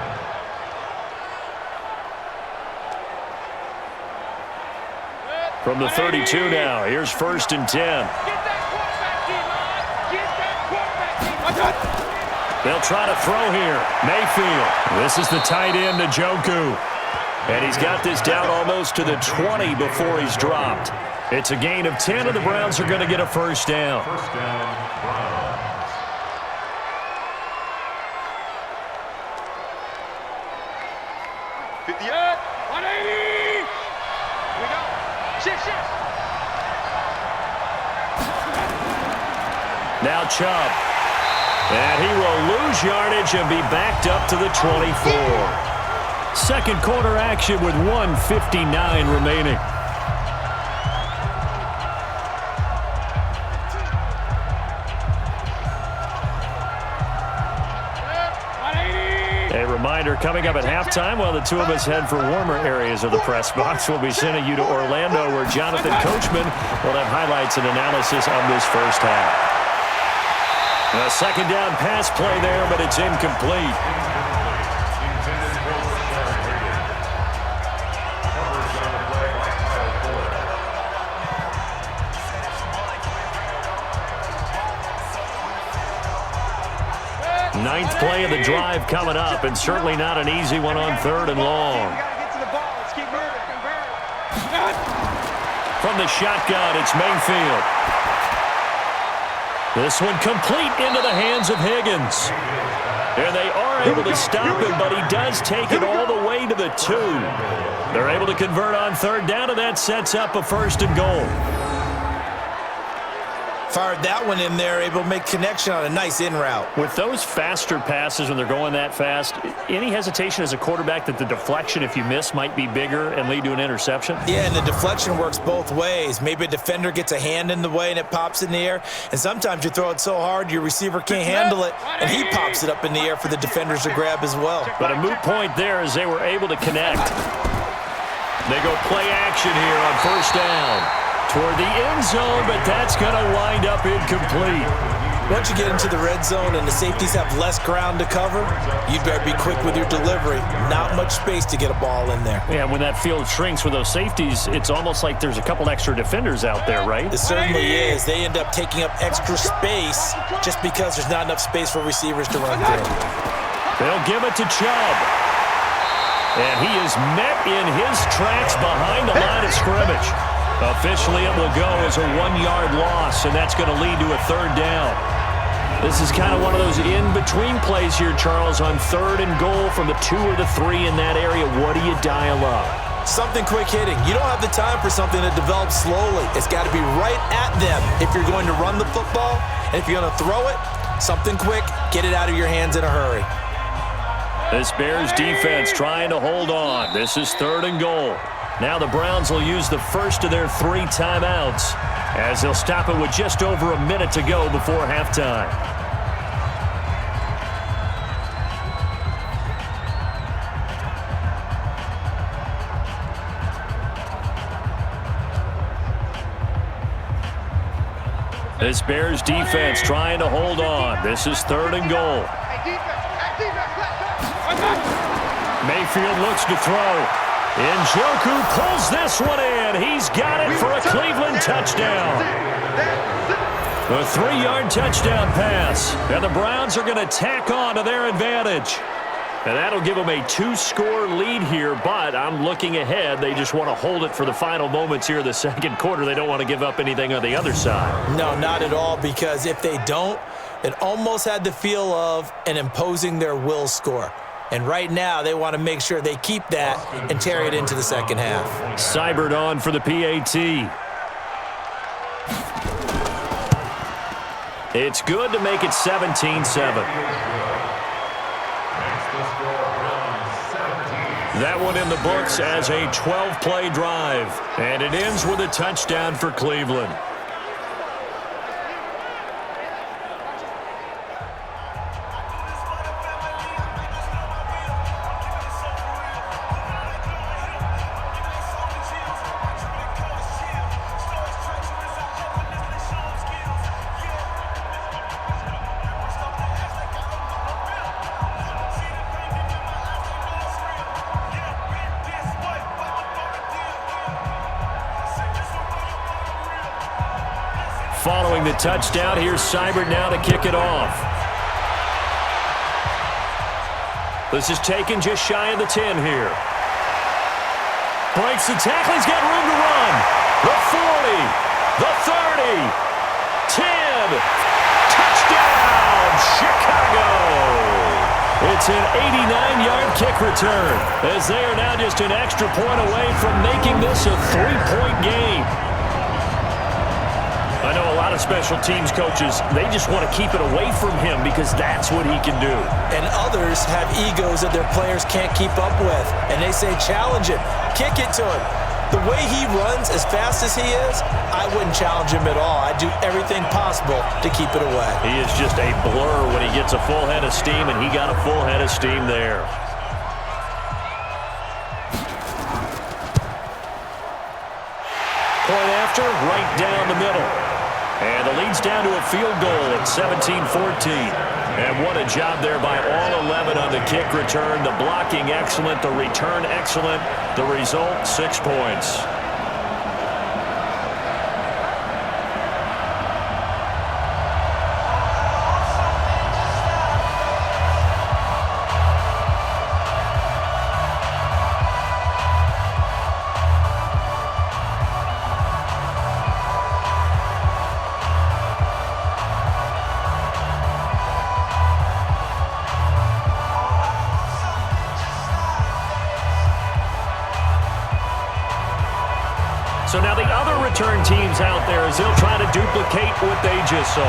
From the 32 now, here's 1st and 10. They'll try to throw here. Mayfield. This is the tight end, Njoku. And he's got this down almost to the 20 before he's dropped. It's a gain of 10, and the Browns are going to get a first down. First down, Browns. 58, 180! Here we go. Shift. Now Chubb. And he will lose yardage and be backed up to the 24. Second quarter action with 1:59 remaining. A reminder, coming up at halftime, while the two of us head for warmer areas of the press box, we'll be sending you to Orlando, where Jonathan Coachman will have highlights and analysis on this first half. A second down pass play there, but it's incomplete. Ninth play of the drive coming up, and certainly not an easy one on 3rd and long. From the shotgun, it's Mayfield. This one complete into the hands of Higgins. And they are able to stop him, but he does take it all the way to the 2. They're able to convert on 3rd down, and that sets up a 1st and goal. Fired that one in there, able to make connection on a nice in route. With those faster passes when they're going that fast, any hesitation as a quarterback that the deflection, if you miss, might be bigger and lead to an interception? Yeah, and the deflection works both ways. Maybe a defender gets a hand in the way and it pops in the air, and sometimes you throw it so hard your receiver can't handle it, and he pops it up in the air for the defenders to grab as well. But a moot point there as they were able to connect. They go play action here on first down toward the end zone, but that's going to wind up incomplete. Once you get into the red zone and the safeties have less ground to cover, you better be quick with your delivery. Not much space to get a ball in there. Yeah, when that field shrinks with those safeties, it's almost like there's a couple extra defenders out there, right? It certainly is. They end up taking up extra space just because there's not enough space for receivers to run through. They'll give it to Chubb. And he is met in his tracks behind the line of scrimmage. Officially, it will go as a 1-yard loss, and that's going to lead to a third down. This is kind of one of those in-between plays here, Charles, on 3rd and goal from the 2 or the 3 in that area. What do you dial up? Something quick hitting. You don't have the time for something that develops slowly. It's got to be right at them if you're going to run the football. And if you're going to throw it, something quick, get it out of your hands in a hurry. This Bears defense trying to hold on. This is 3rd and goal. Now the Browns will use the first of their 3 timeouts as they'll stop it with just over a minute to go before halftime. This Bears defense trying to hold on. This is 3rd and goal. Mayfield looks to throw. Njoku pulls this one in. He's got it for a Cleveland touchdown. A 3-yard touchdown pass. And the Browns are going to tack on to their advantage. And that'll give them a 2-score lead here, but I'm looking ahead. They just want to hold it for the final moments here in the second quarter. They don't want to give up anything on the other side. No, not at all, because if they don't, it almost had the feel of an imposing their will score. And right now, they want to make sure they keep that and carry it into the second half. Seibert on for the PAT. It's good to make it 17-7. That one in the books as a 12-play drive. And it ends with a touchdown for Cleveland. Following the touchdown, here's Seibert now to kick it off. This is taken just shy of the 10 here. Breaks the tackle, he's got room to run. The 40, the 30, 10. Touchdown, Chicago! It's an 89-yard kick return, as they are now just an extra point away from making this a 3-point game. I know a lot of special teams coaches, they just want to keep it away from him because that's what he can do. And others have egos that their players can't keep up with. And they say, challenge it, kick it to him. The way he runs as fast as he is, I wouldn't challenge him at all. I'd do everything possible to keep it away. He is just a blur when he gets a full head of steam, and he got a full head of steam there. Point after, right down the middle. And the lead's down to a field goal at 17-14. And what a job there by all 11 on the kick return. The blocking excellent, the return excellent. The result, 6 points. So now the other return teams out there as they'll try to duplicate what they just saw.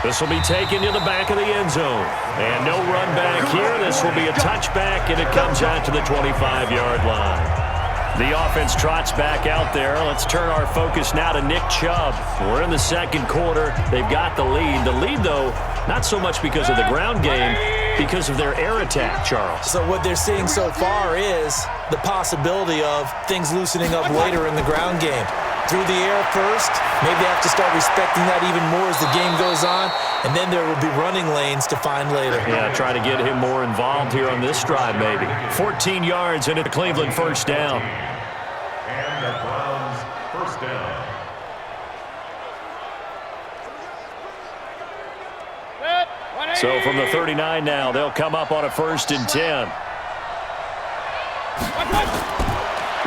This will be taken to the back of the end zone. And no run back here. This will be a touchback, and it comes out to the 25-yard line. The offense trots back out there. Let's turn our focus now to Nick Chubb. We're in the second quarter. They've got the lead. The lead, though, not so much because of the ground game, because of their air attack, Charles. So what they're seeing so far is the possibility of things loosening up later in the ground game. Through the air first, maybe they have to start respecting that even more as the game goes on, and then there will be running lanes to find later. Yeah, try to get him more involved here on this drive, maybe. 14 yards into the Cleveland first down. And the Browns first down. So from the 39 now, they'll come up on a 1st and 10.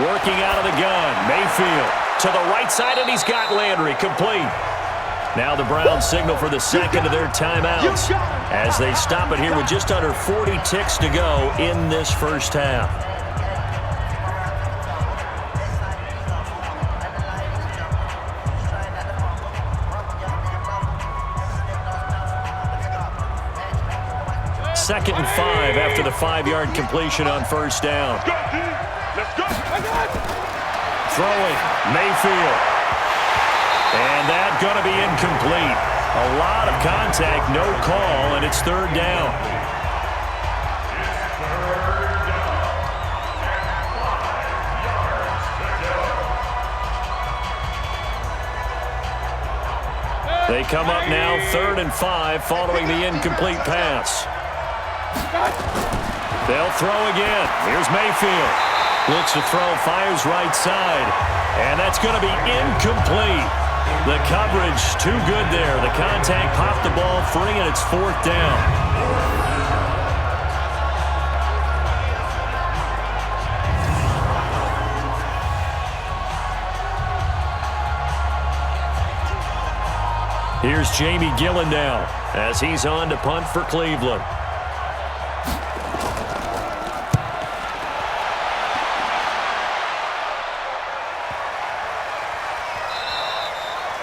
Working out of the gun, Mayfield to the right side, and he's got Landry complete. Now the Browns signal for the second of their timeouts as they stop it here with just under 40 ticks to go in this first half. Second and 5 after the 5-yard completion on first down. Throwing, Mayfield. And that's going to be incomplete. A lot of contact, no call, and it's third down. They come up now 3rd and 5 following the incomplete pass. They'll throw again. Here's Mayfield. Looks to throw, fires right side. And that's going to be incomplete. The coverage too good there. The contact popped the ball free, and it's 4th down. Here's Jamie Gillen now as he's on to punt for Cleveland.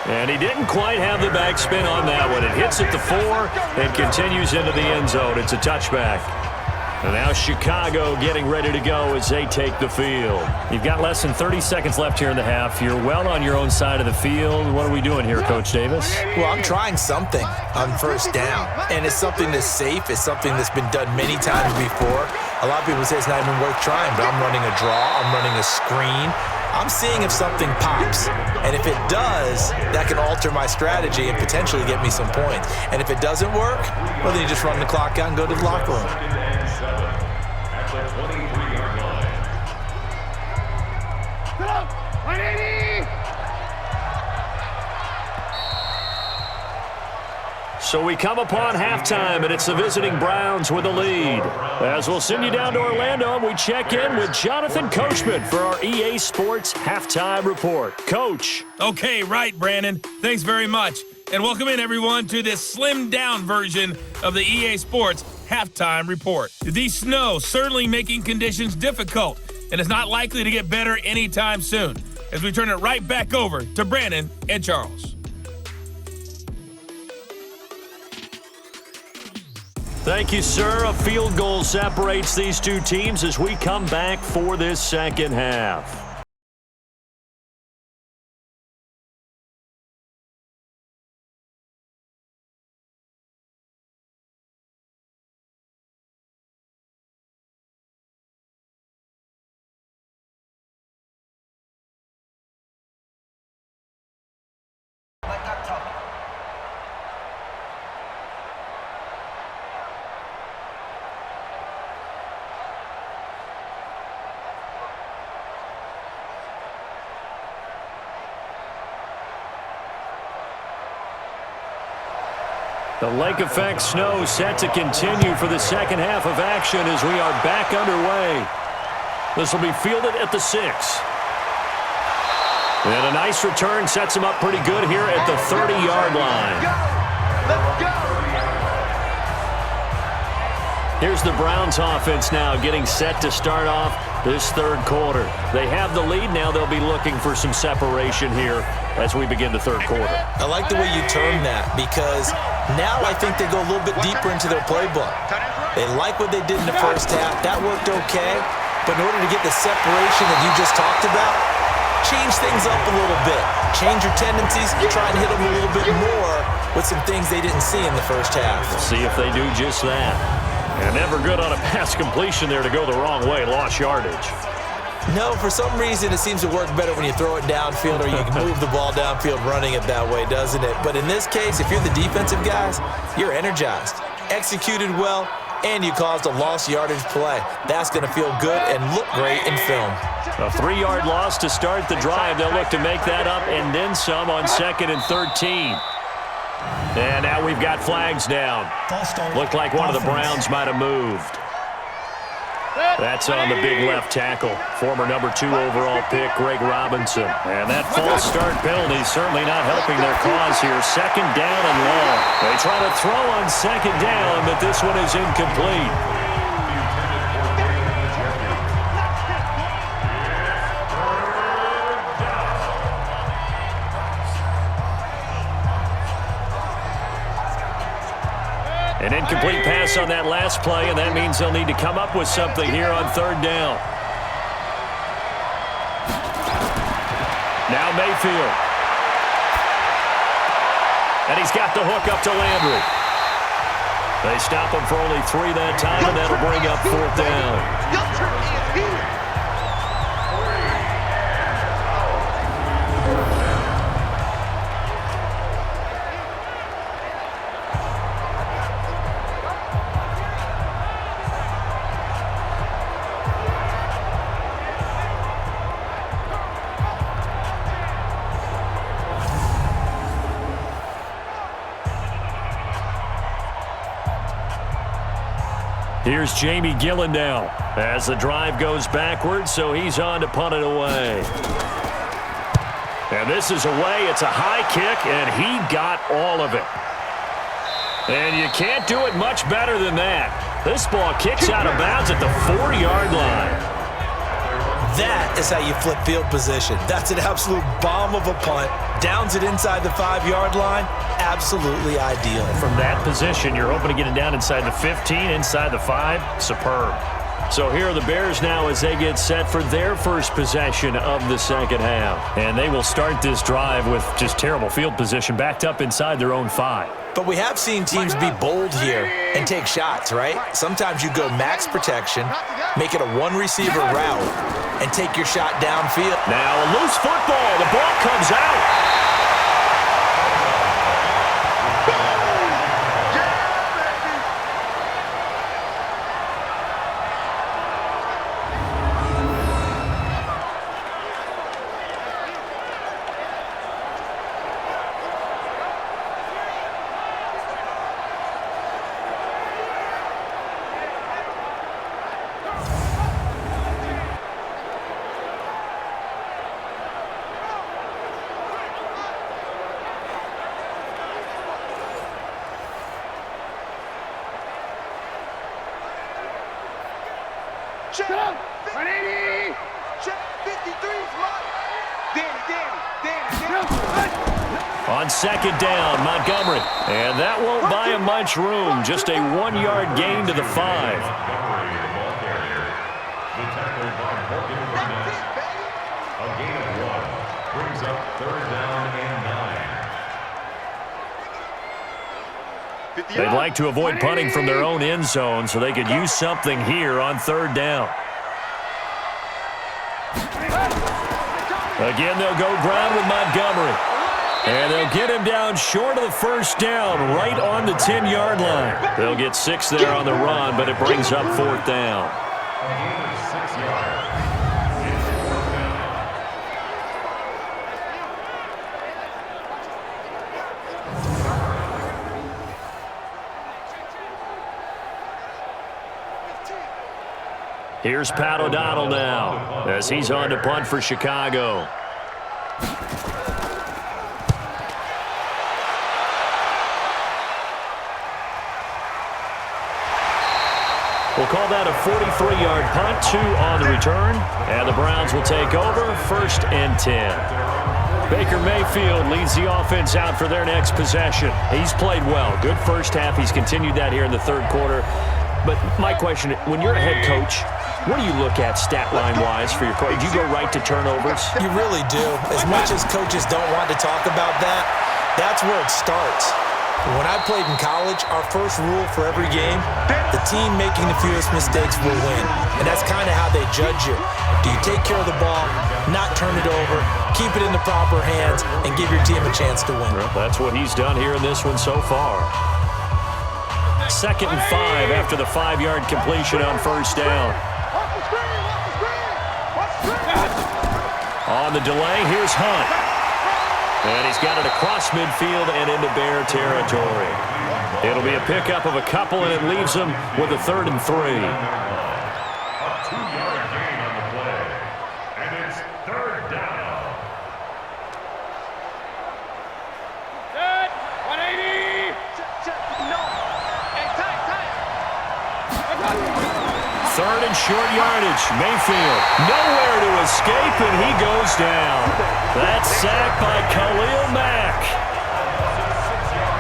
And he didn't quite have the backspin on that one. It hits at the 4 and continues into the end zone. It's a touchback. And now Chicago getting ready to go as they take the field. You've got less than 30 seconds left here in the half. You're well on your own side of the field. What are we doing here, Coach Davis? Well, I'm trying something on first down. And it's something that's safe. It's something that's been done many times before. A lot of people say it's not even worth trying, but I'm running a draw. I'm running a screen. I'm seeing if something pops. And if it does, that can alter my strategy and potentially get me some points. And if it doesn't work, well, then you just run the clock out and go to the locker room. At the 23-yard line. 180! So we come upon halftime, and it's the visiting Browns with the lead. As we'll send you down to Orlando, and we check in with Jonathan Coachman for our EA Sports Halftime Report. Coach. Okay, right, Brandon. Thanks very much. And welcome in, everyone, to this slimmed-down version of the EA Sports Halftime Report. The snow certainly making conditions difficult, and it's not likely to get better anytime soon, as we turn it right back over to Brandon and Charles. Thank you, sir. A field goal separates these two teams as we come back for this second half. The lake effect snow set to continue for the second half of action as we are back underway. This will be fielded at the 6. And a nice return sets him up pretty good here at the 30-yard line. Here's the Browns offense now getting set to start off this third quarter. They have the lead. Now they'll be looking for some separation here as we begin the third quarter. I like the way you termed that because now I think they go a little bit deeper into their playbook. They like what they did in the first half. That worked okay. But in order to get the separation that you just talked about, change things up a little bit. Change your tendencies. Try and hit them a little bit more with some things they didn't see in the first half. We'll see if they do just that. And never good on a pass completion there to go the wrong way. Lost yardage. No, for some reason it seems to work better when you throw it downfield or you can move the ball downfield running it that way, doesn't it? But in this case, if you're the defensive guys, you're energized, executed well, and you caused a lost yardage play. That's going to feel good and look great in film. A 3-yard loss to start the drive. They'll look to make that up and then some on 2nd and 13. And now we've got flags down. Looked like one of the Browns might have moved. That's on the big left tackle, former number 2 overall pick, Greg Robinson. And that false start penalty certainly not helping their cause here. 2nd down and long. They try to throw on 2nd down, but this one is incomplete. An incomplete pass on that last play, and that means they'll need to come up with something here on 3rd down. Now Mayfield. And he's got the hook up to Landry. They stop him for only 3 that time, and that'll bring up 4th down. Here's Jamie Gillen now as the drive goes backwards, so he's on to punt it away. And this is away. It's a high kick, and he got all of it. And you can't do it much better than that. This ball kicks out of bounds at the 4-yard line. That is how you flip field position. That's an absolute bomb of a punt. Downs it inside the 5-yard line. Absolutely ideal. From that position, you're hoping to get it down inside the 15, inside the 5. Superb. So here are the Bears now as they get set for their first possession of the second half. And they will start this drive with just terrible field position, backed up inside their own 5. But we have seen teams be bold here and take shots, right? Sometimes you go max protection, make it a 1-receiver route, and take your shot downfield. Now a loose football. The ball comes out. Check 180. Check 53. Danny. On 2nd down, Montgomery. And that won't buy him much room. Just a 1-yard gain to the 5. Montgomery, the ball carrier. The tackle by Morgan Burnett. A gain of 1 brings up 3rd down and 9. They'd like to avoid punting from their own end zone so they could use something here on 3rd down. Again, they'll go ground with Montgomery. And they'll get him down short of the 1st down, right on the 10-yard line. They'll get 6 there on the run, but it brings up 4th down. A gain of 6 yards. It's 4th down. Here's Pat O'Donnell now as he's on to punt for Chicago. We'll call that a 43-yard punt, 2 on the return, and the Browns will take over, 1st and 10. Baker Mayfield leads the offense out for their next possession. He's played well. Good first half. He's continued that here in the third quarter. But my question, when you're a head coach, what do you look at stat line-wise for your coach? Do you go right to turnovers? You really do. As much as coaches don't want to talk about that, that's where it starts. When I played in college, our first rule for every game, the team making the fewest mistakes will win. And that's kind of how they judge you. Do you take care of the ball, not turn it over, keep it in the proper hands, and give your team a chance to win? Well, that's what he's done here in this one so far. 2nd and 5 after the 5-yard completion on first down. On the delay, here's Hunt. And he's got it across midfield and into Bear territory. It'll be a pickup of a couple, and it leaves him with a 3rd and 3. A 2-yard gain on the play. And it's 3rd down. Good. 180. No. Hey, tight. 3rd and short yardage. Mayfield nowhere to escape, and he goes down. That's sacked by Khalil Mack.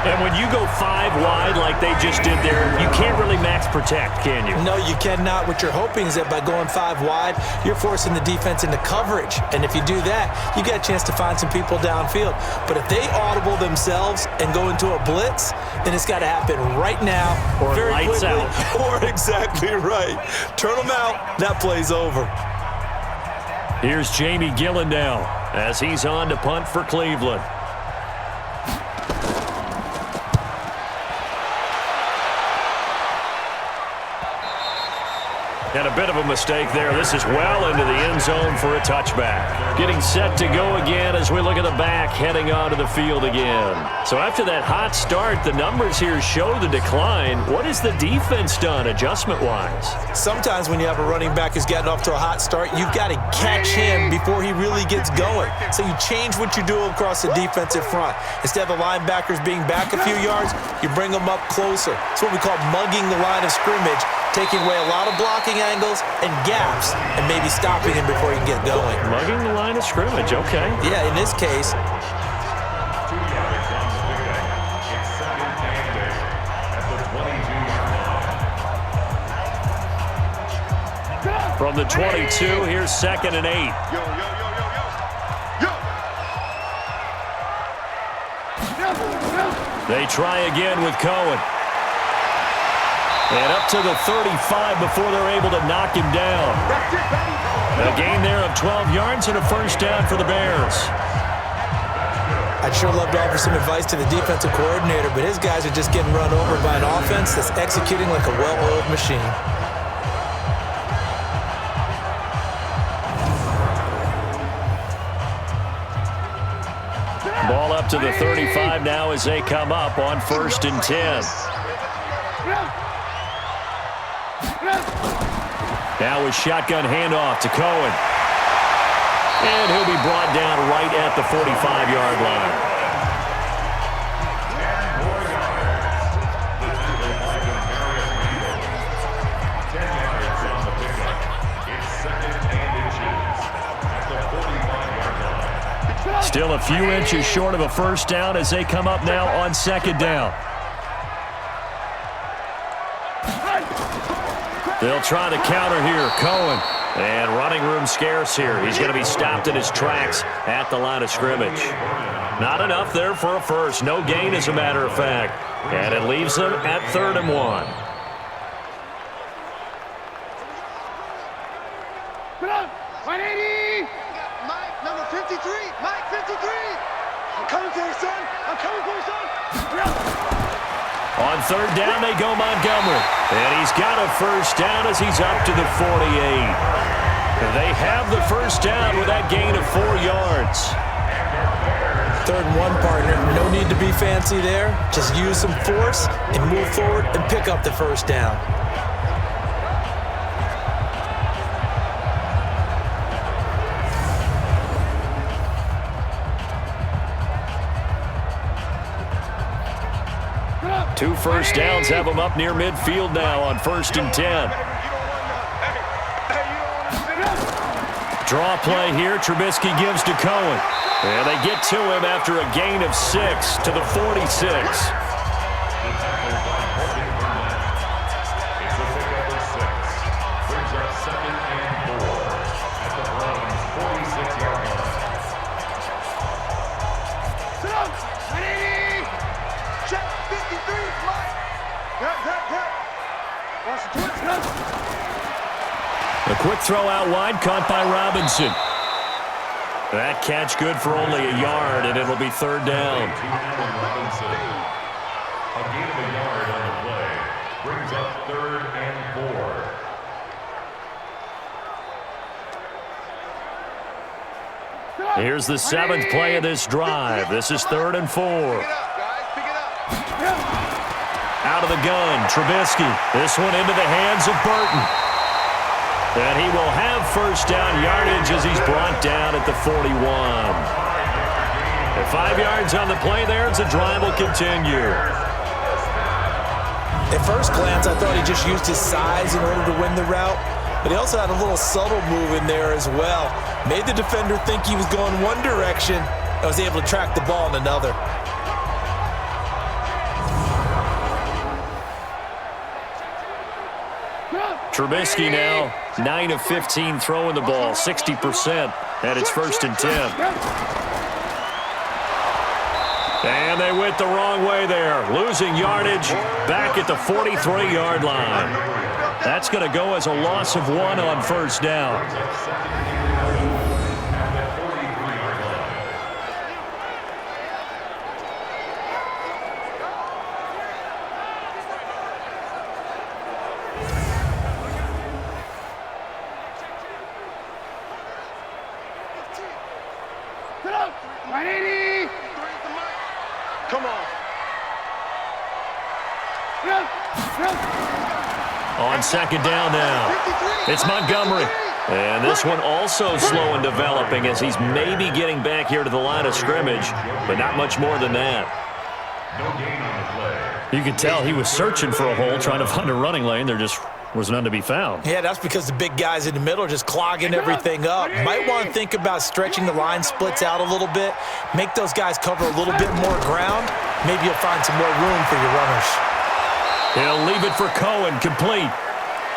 And when you go 5 wide like they just did there, you can't really max protect, can you? No, you cannot. What you're hoping is that by going 5 wide, you're forcing the defense into coverage. And if you do that, you get a chance to find some people downfield. But if they audible themselves and go into a blitz, then it's got to happen right now. Or very lights quickly, out. Or exactly right. Turn them out. That play's over. Here's Jamie Gillandale as he's on to punt for Cleveland. And a bit of a mistake there. This is well into the end zone for a touchback. Getting set to go again as we look at the back heading onto the field again. So after that hot start, the numbers here show the decline. What has the defense done adjustment-wise? Sometimes when you have a running back who's getting off to a hot start, you've got to catch him before he really gets going. So you change what you do across the defensive front. Instead of the linebackers being back a few yards, you bring them up closer. It's what we call mugging the line of scrimmage, taking away a lot of blocking angles and gaps and maybe stopping him before he can get going. Mugging the line of scrimmage, okay. Yeah, in this case. 2 yards on the pickup. It's 2nd and 8 at the 22-yard line. From the 22, here's 2nd and 8. They try again with Cohen. And up to the 35 before they're able to knock him down. A gain there of 12 yards and a first down for the Bears. I'd sure love to offer some advice to the defensive coordinator, but his guys are just getting run over by an offense that's executing like a well-oiled machine. Ball up to the 35 now as they come up on 1st and 10. Now a shotgun handoff to Cohen. And he'll be brought down right at the 45-yard line. 10 yards on the pickup. It's 2nd and inches at the 45-yard line. Still a few inches short of a first down as they come up now on 2nd down. They'll try to counter here. Cohen. And running room scarce here. He's going to be stopped in his tracks at the line of scrimmage. Not enough there for a first. No gain, as a matter of fact. And it leaves them at 3rd and 1. Come on, 180. Mike, number 53. Mike, 53. I'm coming for you, son. I'm coming for you, son. On 3rd down, they go Montgomery. And he's got a first down as he's up to the 48. They have the first down with that gain of 4 yards. 3rd and 1, partner. No need to be fancy there. Just use some force and move forward and pick up the first down. Two first downs have them up near midfield now on 1st and 10. Draw play here. Trubisky gives to Cohen. And they get to him after a gain of 6 to the 46. A quick throw out wide, caught by Robinson. That catch good for only a yard, and it'll be third down. A gain of a yard on the play brings up 3rd and 4. Here's the 7th play of this drive. This is 3rd and 4. Out of the gun, Trubisky. This one into the hands of Burton. And he will have first down yardage as he's brought down at the 41. At 5 yards on the play there, the drive will continue. At first glance, I thought he just used his size in order to win the route, but he also had a little subtle move in there as well. Made the defender think he was going one direction and was able to track the ball in another. Trubisky now 9 of 15 throwing the ball, 60%, and it's 1st and 10. And they went the wrong way there, losing yardage back at the 43-yard line. That's going to go as a loss of 1 on first down. On second down now, it's Montgomery. And this one also slow in developing as he's maybe getting back here to the line of scrimmage, but not much more than that. You could tell he was searching for a hole, trying to find a running lane. There just was none to be found. Yeah, that's because the big guys in the middle are just clogging everything up. Might want to think about stretching the line splits out a little bit, make those guys cover a little bit more ground. Maybe you'll find some more room for your runners. He'll leave it for Cohen, complete.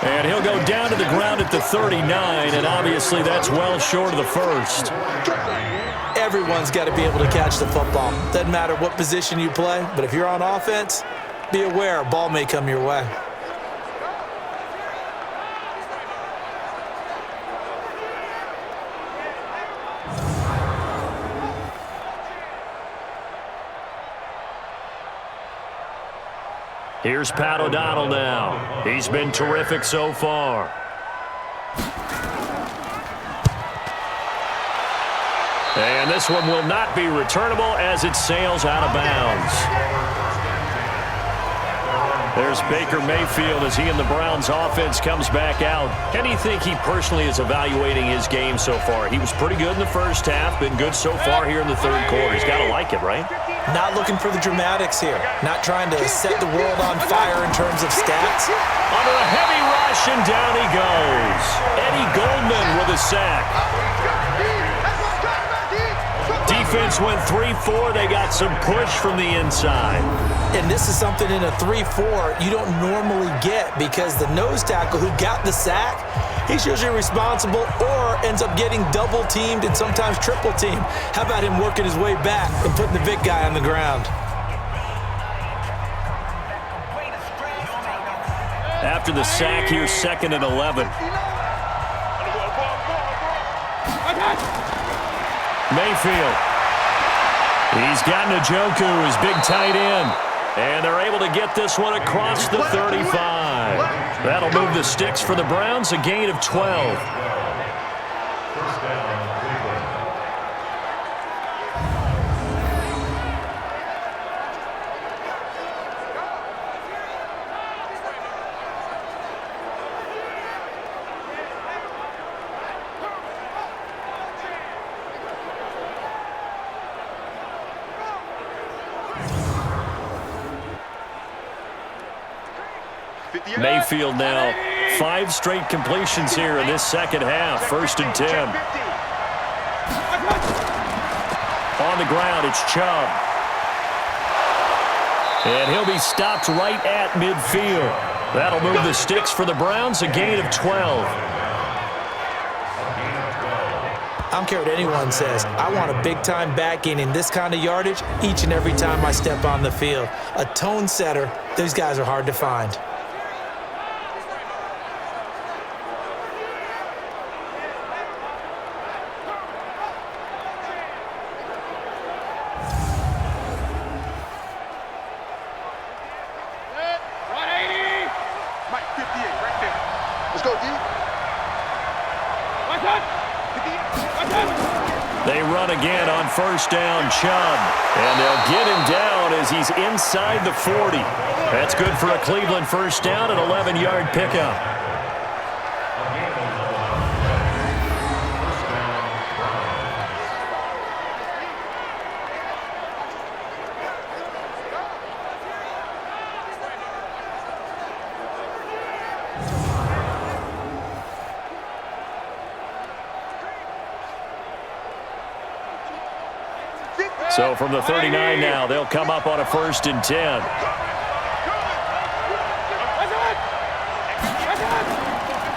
And he'll go down to the ground at the 39, and obviously that's well short of the first. Everyone's got to be able to catch the football. Doesn't matter what position you play, but if you're on offense, be aware a ball may come your way. Here's Pat O'Donnell now. He's been terrific so far. And this one will not be returnable as it sails out of bounds. There's Baker Mayfield as he and the Browns offense comes back out. How do you think he personally is evaluating his game so far? He was pretty good in the first half, been good so far here in the third quarter. He's got to like it, right? Not looking for the dramatics here. Not trying to set the world on fire in terms of stats. Under a heavy rush, and down he goes. Eddie Goldman with a sack. Defense went 3-4. They got some push from the inside. And this is something in a 3-4 you don't normally get because the nose tackle who got the sack, he's usually responsible or ends up getting double-teamed and sometimes triple-teamed. How about him working his way back and putting the big guy on the ground? After the sack, here's 2nd and 11. Mayfield. He's got Njoku, his big tight end. And they're able to get this one across the 35. That'll move the sticks for the Browns, a gain of 12. First down, Cleveland. Mayfield now 5 straight completions here in this second half. 1st and 10. On the ground, it's Chubb. And he'll be stopped right at midfield. That'll move the sticks for the Browns, a gain of 12. I don't care what anyone says. I want a big-time back gaining this kind of yardage each and every time I step on the field. A tone setter, these guys are hard to find. They run again on 1st down, Chubb. And they'll get him down as he's inside the 40. That's good for a Cleveland 1st down, an 11-yard pickup. So from the 39 now, they'll come up on a 1st and 10.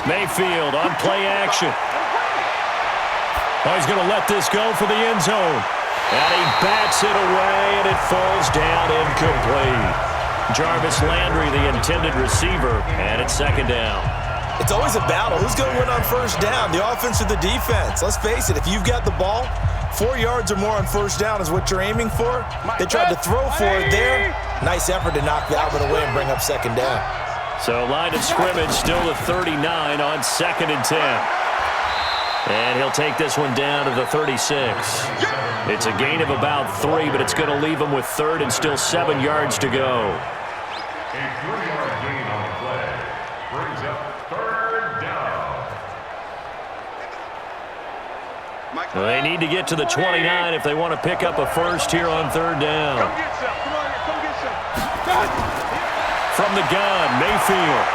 Mayfield on play action. Oh, he's going to let this go for the end zone. And he bats it away, and it falls down incomplete. Jarvis Landry, the intended receiver, and it's 2nd down. It's always a battle. Who's going to win on 1st down, the offense or the defense? Let's face it, if you've got the ball, 4 yards or more on 1st down is what you're aiming for. They tried to throw for it there. Nice effort to knock Alvin away and bring up 2nd down. So line of scrimmage still the 39 on 2nd and 10. And he'll take this one down to the 36. It's a gain of about 3, but it's going to leave him with 3rd and still 7 yards to go. A 3-yard gain on the play brings up 3rd down. They need to get to the 29 if they want to pick up a 1st here on 3rd down. Come get some. Come on, come get some. From the gun, Mayfield.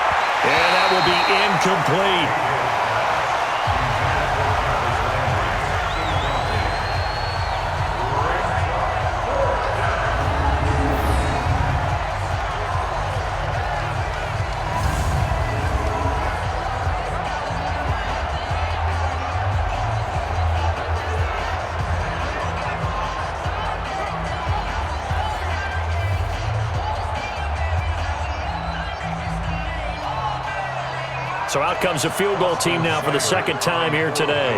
And that will be incomplete. So out comes a field goal team now for the 2nd time here today.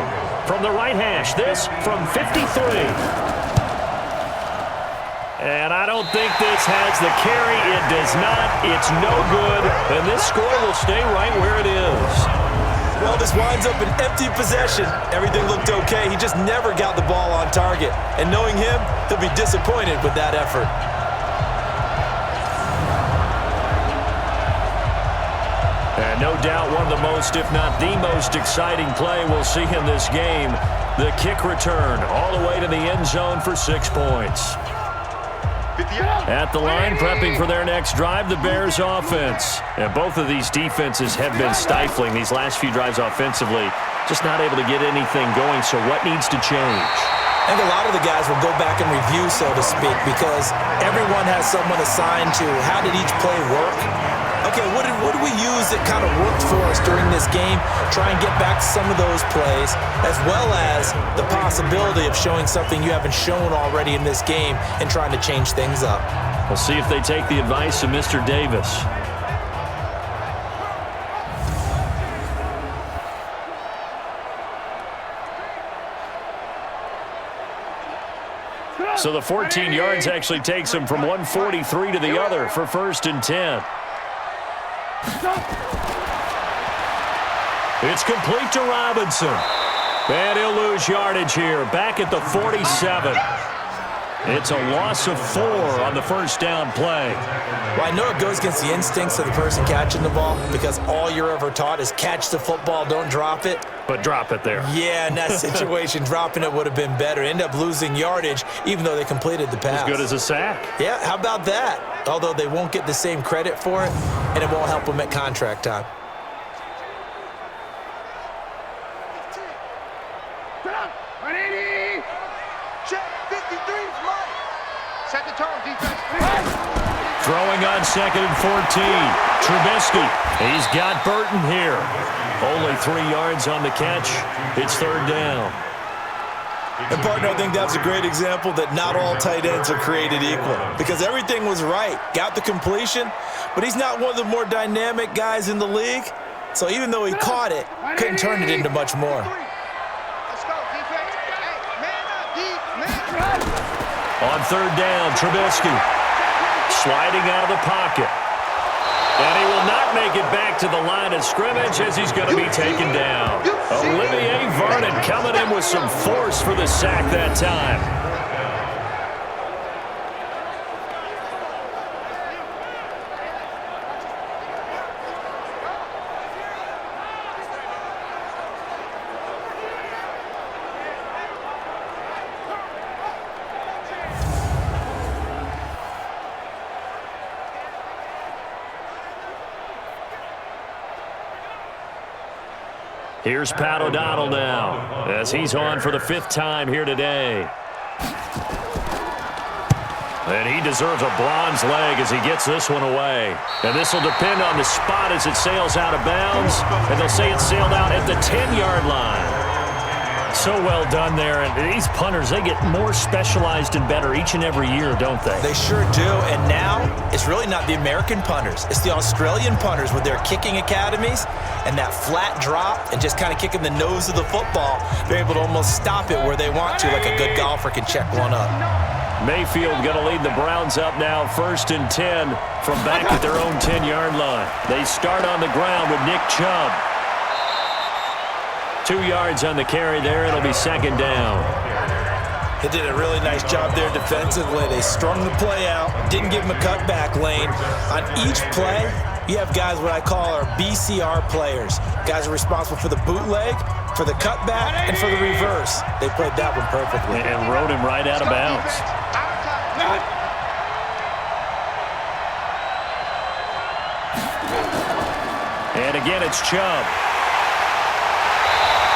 From the right hash, this from 53. And I don't think this has the carry. It does not. It's no good. And this score will stay right where it is. Well, this winds up an empty possession. Everything looked okay. He just never got the ball on target. And knowing him, he'll be disappointed with that effort. And no doubt one of the most, if not the most exciting play we'll see in this game. The kick return all the way to the end zone for 6 points. At the line, prepping for their next drive, the Bears offense. And both of these defenses have been stifling these last few drives offensively. Just not able to get anything going, so what needs to change? I think a lot of the guys will go back and review, so to speak, because everyone has someone assigned to how did each play work. Okay, what did we use that kind of worked for us during this game? Try and get back to some of those plays, as well as the possibility of showing something you haven't shown already in this game and trying to change things up. We'll see if they take the advice of Mr. Davis. So the 14 yards actually takes him from 143 to the other for 1st and 10. It's complete to Robinson. And he'll lose yardage here. Back at the 47. It's a loss of 4 on the 1st down play. Well, I know it goes against the instincts of the person catching the ball because all you're ever taught is catch the football, don't drop it. But drop it there. Yeah, in that situation, dropping it would have been better. End up losing yardage even though they completed the pass. As good as a sack. Yeah, how about that? Although they won't get the same credit for it, and it won't help them at contract time. 180. Check 53, Mike. Set the tone, defense. Throwing on 2nd and 14. Trubisky. He's got Burton here. Only 3 yards on the catch. It's 3rd down. And, partner, I think that's a great example that not all tight ends are created equal because everything was right. Got the completion, but he's not one of the more dynamic guys in the league. So even though he caught it, couldn't turn it into much more. Let's go, defense. Hey, man up, deep, man up. On 3rd down, Trubisky sliding out of the pocket. And he will not make it back to the line of scrimmage as he's going to be taken down. Olivier Vernon coming in with some force for the sack that time. Here's Pat O'Donnell now as he's on for the 5th time here today. And he deserves a bronze leg as he gets this one away. And this will depend on the spot as it sails out of bounds. And they'll say it sailed out at the 10-yard line. So well done there. And these punters, they get more specialized and better each and every year, don't they? They sure do. And now it's really not the American punters. It's the Australian punters with their kicking academies and that flat drop and just kind of kicking the nose of the football. They're able to almost stop it where they want to, like a good golfer can check one up. Mayfield going to lead the Browns up now 1st and 10 from back at their own 10-yard line. They start on the ground with Nick Chubb. 2 yards on the carry there. It'll be 2nd down. They did a really nice job there defensively. They strung the play out, didn't give them a cutback lane. On each play, you have guys what I call our BCR players. Guys are responsible for the bootleg, for the cutback, and for the reverse. They played that one perfectly. And rode him right out of bounds. And again, it's Chubb.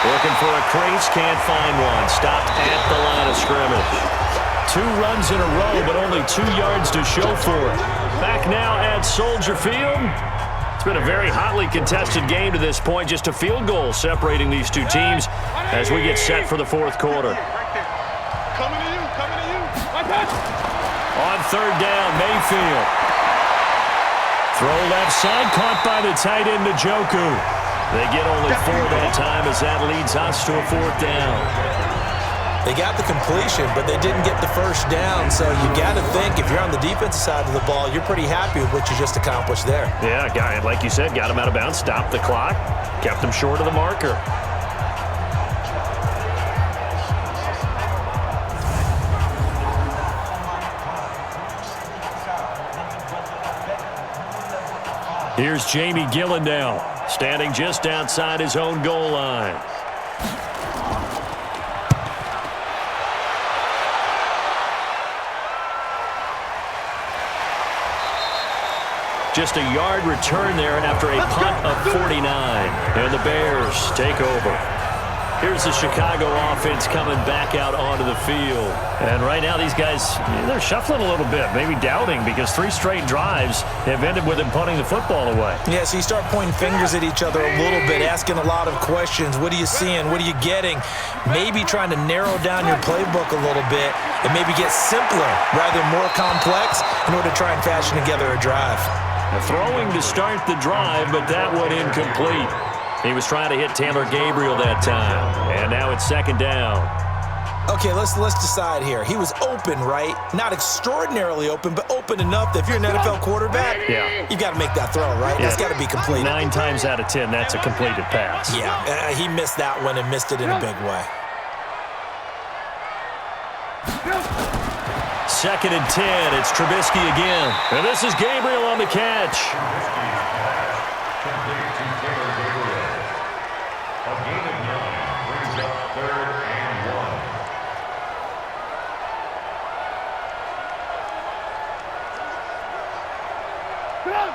Looking for a crease, can't find one. Stopped at the line of scrimmage. 2 runs in a row, but only 2 yards to show for it. Back now at Soldier Field. It's been a very hotly contested game to this point. Just a field goal separating these two teams as we get set for the 4th quarter. Coming to you, coming to you. On 3rd down, Mayfield. Throw left side, caught by the tight end, Njoku. They get only 4 that time as that leads us to a 4th down. They got the completion, but they didn't get the 1st down, so you got to think if you're on the defensive side of the ball, you're pretty happy with what you just accomplished there. Yeah, guy, like you said, got him out of bounds, stopped the clock, kept him short of the marker. Here's Jamie Gillen now, standing just outside his own goal line. Just a yard return there after a punt of 49. And the Bears take over. Here's the Chicago offense coming back out onto the field. And right now these guys, they're shuffling a little bit, maybe doubting because 3 straight drives have ended with them punting the football away. Yeah, so you start pointing fingers at each other a little bit, asking a lot of questions. What are you seeing? What are you getting? Maybe trying to narrow down your playbook a little bit and maybe get simpler rather than more complex in order to try and fashion together a drive. Throwing to start the drive, but that one incomplete. He was trying to hit Taylor Gabriel that time. And now it's 2nd down. Okay, let's decide here. He was open, right? Not extraordinarily open, but open enough that if you're an NFL quarterback, you got to make that throw, right? Yeah. That's got to be completed. 9 times out of 10, that's a completed pass. Yeah, he missed that one and missed it in a big way. 2nd and 10. It's Trubisky again. And this is Gabriel on the catch.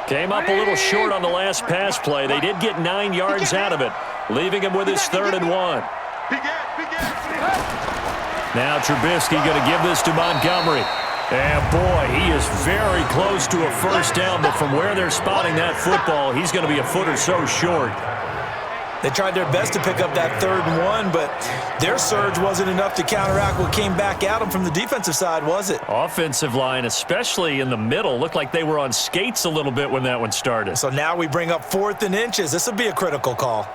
Came up a little short on the last pass play. They did get 9 yards out of it, leaving him with his 3rd and 1. Now Trubisky going to give this to Montgomery. And boy, he is very close to a first down, but from where they're spotting that football, he's going to be a foot or so short. They tried their best to pick up that 3rd and 1, but their surge wasn't enough to counteract what came back at them from the defensive side, was it? Offensive line, especially in the middle, looked like they were on skates a little bit when that one started. So now we bring up 4th and inches. This will be a critical call.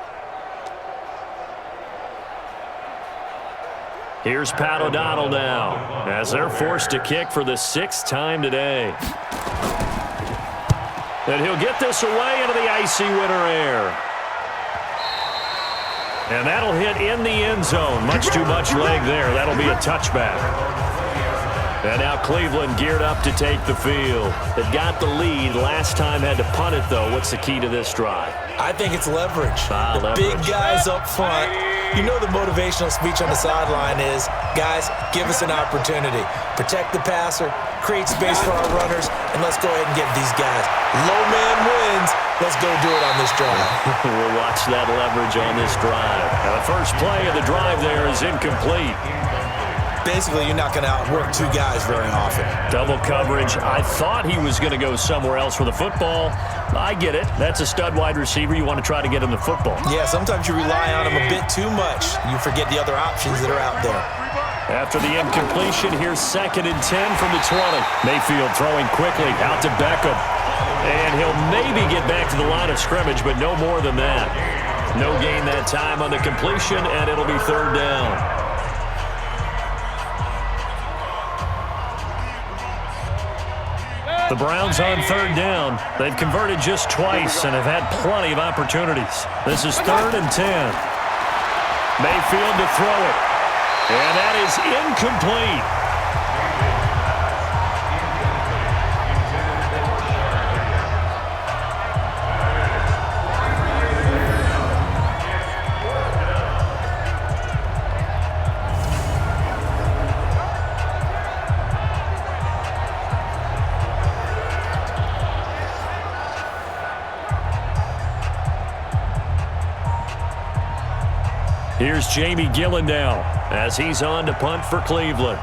Here's Pat O'Donnell now, as they're forced to kick for the 6th time today. And he'll get this away into the icy winter air. And that'll hit in the end zone. Much too much leg there. That'll be a touchback. And now Cleveland geared up to take the field. They got the lead. Last time had to punt it, though. What's the key to this drive? I think it's leverage. Leverage. Big guys up front. You know the motivational speech on the sideline is, guys, give us an opportunity. Protect the passer, create space for our runners, and let's go ahead and get these guys. Low man wins. Let's go do it on this drive. We'll watch that leverage on this drive. Now the first play of the drive there is incomplete. Basically, you're not going to outwork 2 guys very often. Double coverage. I thought he was going to go somewhere else with the football. I get it. That's a stud wide receiver. You want to try to get him the football. Yeah, sometimes you rely on him a bit too much. You forget the other options that are out there. After the incompletion, here's 2nd and 10 from the 20. Mayfield throwing quickly out to Beckham. And he'll maybe get back to the line of scrimmage, but no more than that. No gain that time on the completion, and it'll be 3rd down. The Browns on 3rd down. They've converted just twice and have had plenty of opportunities. This is 3rd and 10. Mayfield to throw it. And that is incomplete. Here's Jamie Gillen now as he's on to punt for Cleveland.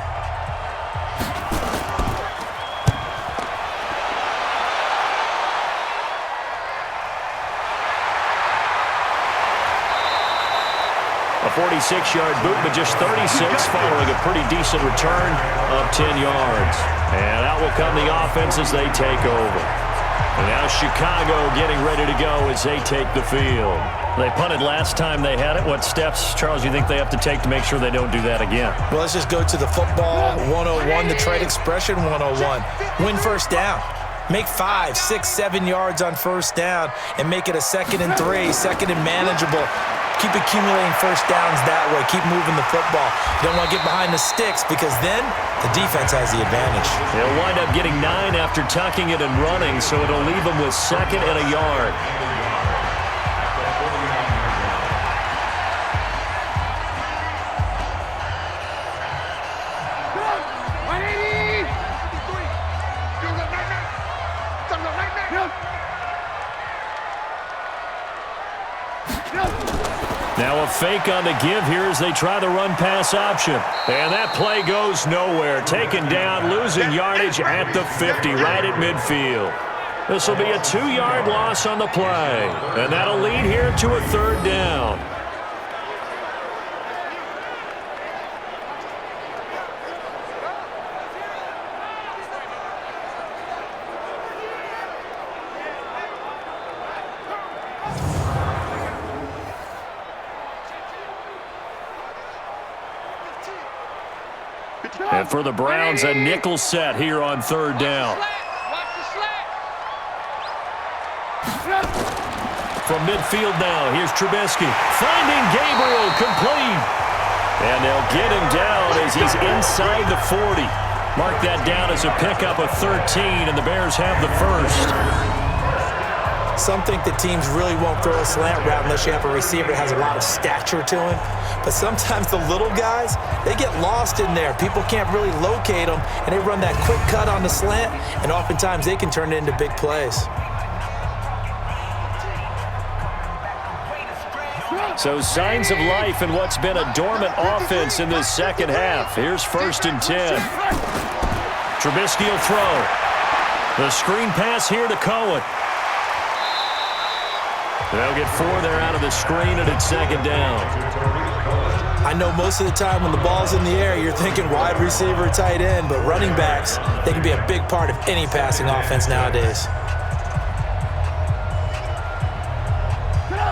A 46-yard boot, but just 36 following a pretty decent return of 10 yards. And out will come the offense as they take over. And now Chicago getting ready to go as they take the field. They punted last time they had it. What steps, Charles, you think they have to take to make sure they don't do that again? Well, let's just go to the football 101, the trade expression 101. Win first down. Make 5, 6, 7 yards on first down and make it a 2nd and 3, 2nd and manageable. Keep accumulating first downs that way. Keep moving the football. You don't want to get behind the sticks because then the defense has the advantage. They'll wind up getting 9 after tucking it and running, so it'll leave them with 2nd and a yard. Now a fake on the give here as they try the run-pass option. And that play goes nowhere. Taken down, losing yardage at the 50, right at midfield. This will be a 2-yard loss on the play. And that'll lead here to a 3rd down. And for the Browns, a nickel set here on 3rd down. From midfield now, here's Trubisky. Finding Gabriel, complete. And they'll get him down as he's inside the 40. Mark that down as a pickup of 13, and the Bears have the first. Some think that teams really won't throw a slant route unless you have a receiver that has a lot of stature to him. But sometimes the little guys, they get lost in there. People can't really locate them, and they run that quick cut on the slant, and oftentimes they can turn it into big plays. So signs of life in what's been a dormant offense in this second half. Here's 1st and 10. Trubisky will throw. The screen pass here to Cohen. They'll get 4 there out of the screen, and it's 2nd down. I know most of the time when the ball's in the air, you're thinking wide receiver, tight end, but running backs, they can be a big part of any passing offense nowadays.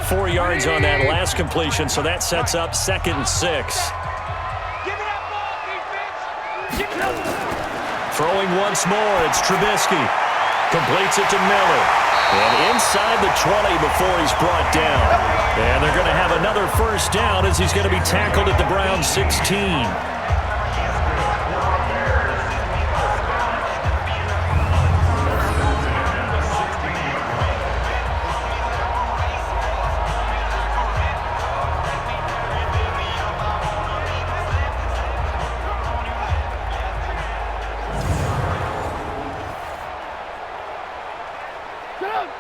4 yards on that last completion, so that sets up 2nd and 6. Throwing once more, it's Trubisky. Completes it to Miller. And inside the 20 before he's brought down. And they're going to have another 1st down as he's going to be tackled at the Browns 16.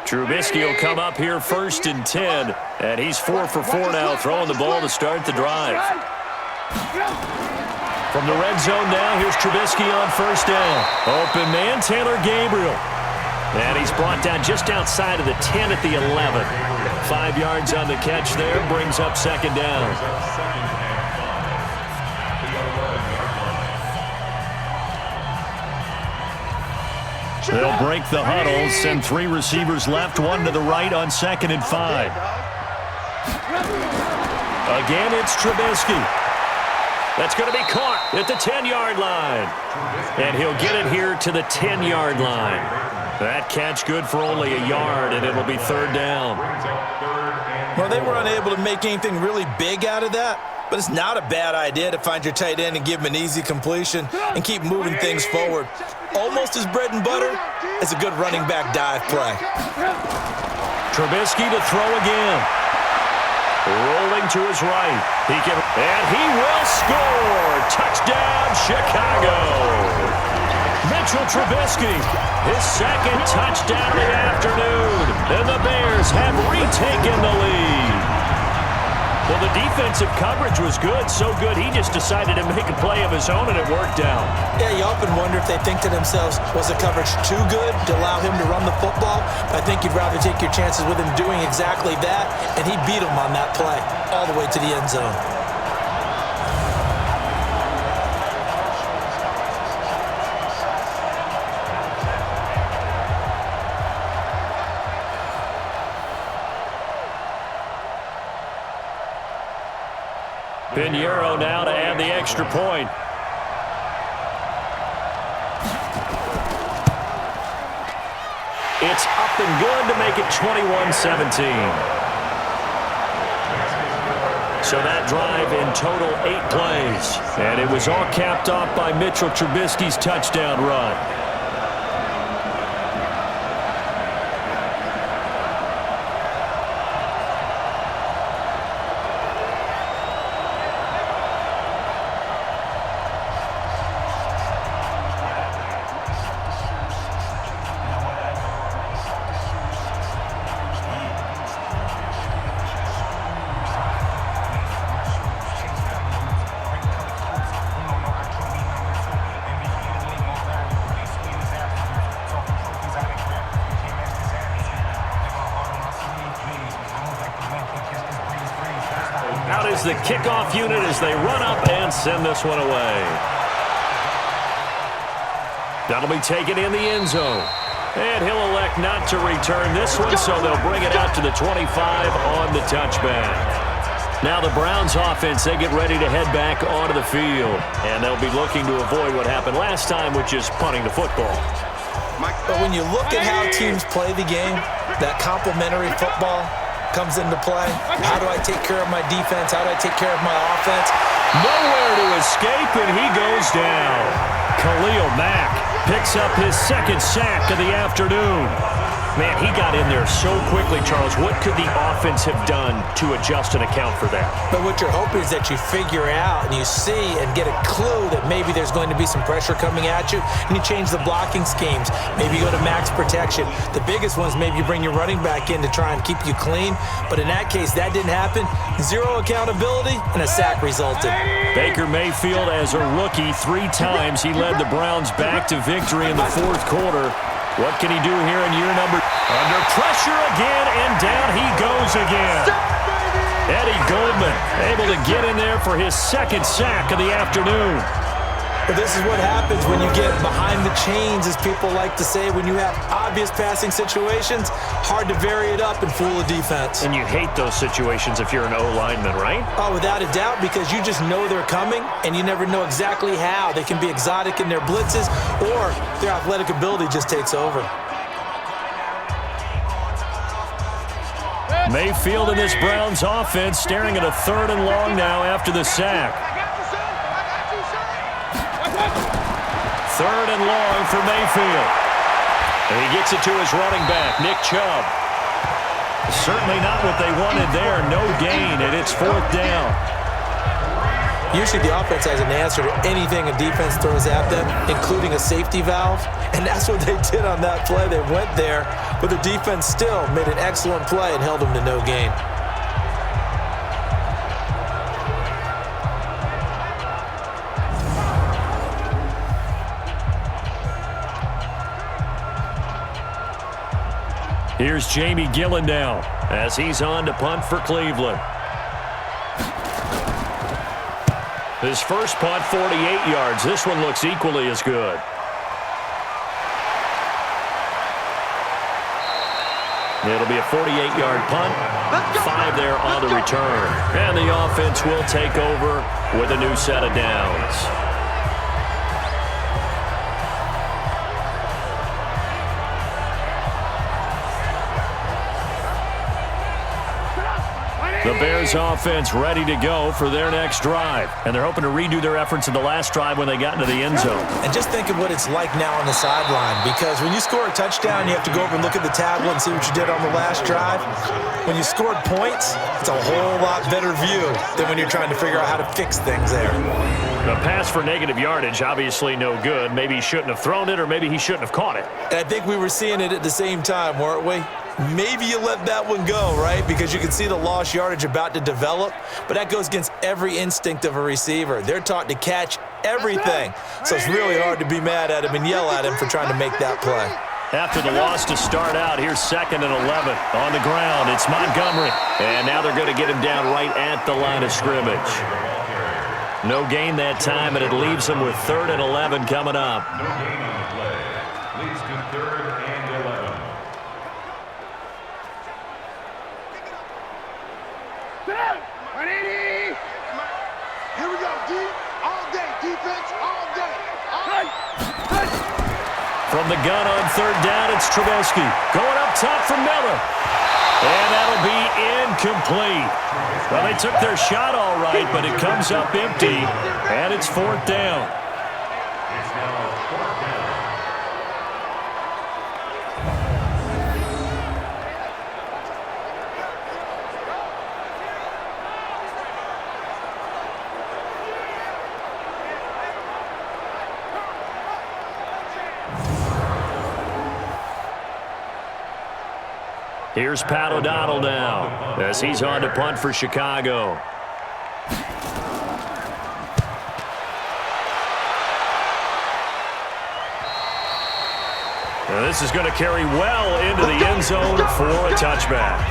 Trubisky will come up here 1st and 10, and he's 4 for 4 now, throwing the ball to start the drive. From the red zone now, here's Trubisky on 1st down. Open man, Taylor Gabriel. And he's brought down just outside of the 10 at the 11. 5 yards on the catch there, brings up 2nd down. They'll break the huddle, send 3 receivers left, 1 to the right on 2nd and 5. Again, it's Trubisky. That's going to be caught at the 10-yard line. And he'll get it here to the 10-yard line. That catch good for only a yard, and it'll be 3rd down. Well, they were unable to make anything really big out of that, but it's not a bad idea to find your tight end and give him an easy completion and keep moving things forward. Almost his bread and butter is a good running back dive play. Trubisky to throw again. Rolling to his right. And he will score. Touchdown, Chicago. Mitchell Trubisky, his 2nd touchdown of the afternoon. And the Bears have retaken the lead. Well, the defensive coverage was good, so good he just decided to make a play of his own, and it worked out. Yeah, you often wonder if they think to themselves, was the coverage too good to allow him to run the football? I think you'd rather take your chances with him doing exactly that, and he beat him on that play all the way to the end zone. Pinheiro now to add the extra point. It's up and good to make it 21-17. So that drive in total 8 plays. And it was all capped off by Mitchell Trubisky's touchdown run. Out is the kickoff unit as they run up and send this one away. That'll be taken in the end zone. And he'll elect not to return this one, so they'll bring it out to the 25 on the touchback. Now the Browns offense, they get ready to head back onto the field. And they'll be looking to avoid what happened last time, which is punting the football. But when you look at how teams play the game, that complementary football comes into play. How do I take care of my defense? How do I take care of my offense? Nowhere to escape, and he goes down. Khalil Mack picks up his 2nd sack of the afternoon. Man, he got in there so quickly, Charles. What could the offense have done to adjust and account for that? But what you're hoping is that you figure out and you see and get a clue that maybe there's going to be some pressure coming at you, and you change the blocking schemes. Maybe you go to max protection. The biggest one is maybe you bring your running back in to try and keep you clean. But in that case, that didn't happen. Zero accountability, and a sack resulted. Baker Mayfield, as a rookie, 3 times he led the Browns back to victory in the fourth quarter. What can he do here in year number? Under pressure again, and down he goes again. Eddie Goldman able to get in there for his second sack of the afternoon. But this is what happens when you get behind the chains, as people like to say. When you have obvious passing situations, hard to vary it up and fool a defense. And you hate those situations if you're an O-lineman, right? Oh, without a doubt, because you just know they're coming, and you never know exactly how. They can be exotic in their blitzes, or their athletic ability just takes over. Mayfield in this Browns offense staring at a 3rd and long now after the sack. 3rd and long for Mayfield. And he gets it to his running back, Nick Chubb. Certainly not what they wanted there. No gain, and it's 4th down. Usually the offense has an answer to anything a defense throws at them, including a safety valve. And that's what they did on that play. They went there, but the defense still made an excellent play and held them to no gain. Here's Jamie Gillen now as he's on to punt for Cleveland. His first punt, 48 yards. This one looks equally as good. It'll be a 48-yard punt, 5 there on the return. And the offense will take over with a new set of downs. The Bears offense ready to go for their next drive. And they're hoping to redo their efforts in the last drive when they got into the end zone. And just think of what it's like now on the sideline, because when you score a touchdown, you have to go over and look at the tablet and see what you did on the last drive. When you scored points, it's a whole lot better view than when you're trying to figure out how to fix things there. A pass for negative yardage, obviously no good. Maybe he shouldn't have thrown it, or maybe he shouldn't have caught it. And I think we were seeing it at the same time, weren't we? Maybe you let that one go, right? Because you can see the lost yardage about to develop, but that goes against every instinct of a receiver. They're taught to catch everything, so it's really hard to be mad at him and yell at him for trying to make that play. After the loss to start out, here's 2nd and 11. On the ground, it's Montgomery. And now they're going to get him down right at the line of scrimmage. No gain that time, and it leaves them with 3rd and 11 coming up. No gain on the play. Leads to 3rd and 11. Here we go, D. All day, defense, all day. From the gun on 3rd down, it's Trubisky. Going up top for Miller. And that'll be incomplete. Well, they took their shot all right, but it comes up empty, and it's 4th down. It's now 4th down. Here's Pat O'Donnell now as he's on to punt for Chicago. Now this is going to carry well into the end zone for a touchback.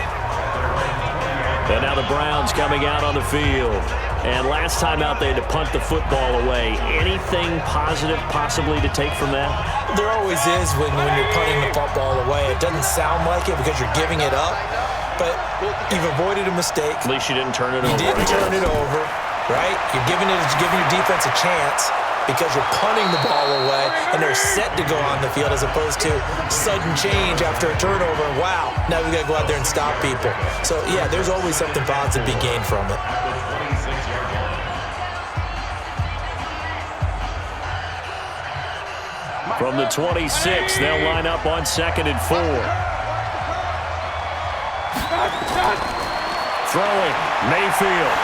And now the Browns coming out on the field. And last time out they had to punt the football away. Anything positive possibly to take from that? There always is when you're punting the football away. It doesn't sound like it because you're giving it up, but you've avoided a mistake. At least you didn't turn it over. You didn't turn it over, right? You're giving your defense a chance because you're punting the ball away, and they're set to go on the field as opposed to sudden change after a turnover. Wow, now we got to go out there and stop people. So, yeah, there's always something positive to be gained from it. From the 26, they'll line up on 2nd and 4. Throwing, Mayfield.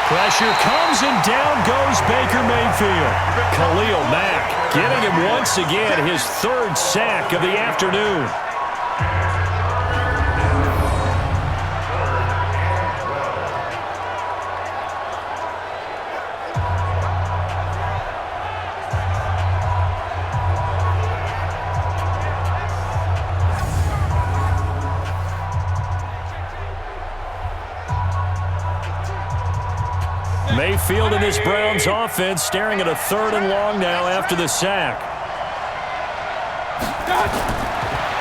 Pressure comes and down goes Baker Mayfield. Khalil Mack getting him once again his third sack of the afternoon. Mayfield in this Browns offense staring at a 3rd and long now after the sack.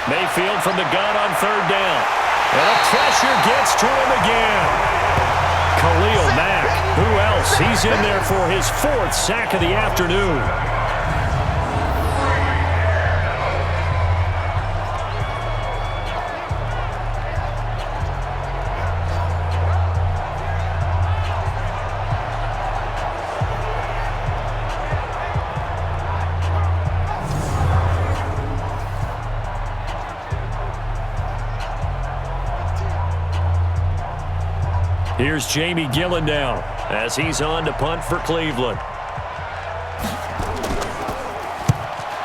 Mayfield from the gun on 3rd down. And the pressure gets to him again. Khalil Mack. Who else? He's in there for his 4th sack of the afternoon. Here's Jamie Gillen now as he's on to punt for Cleveland.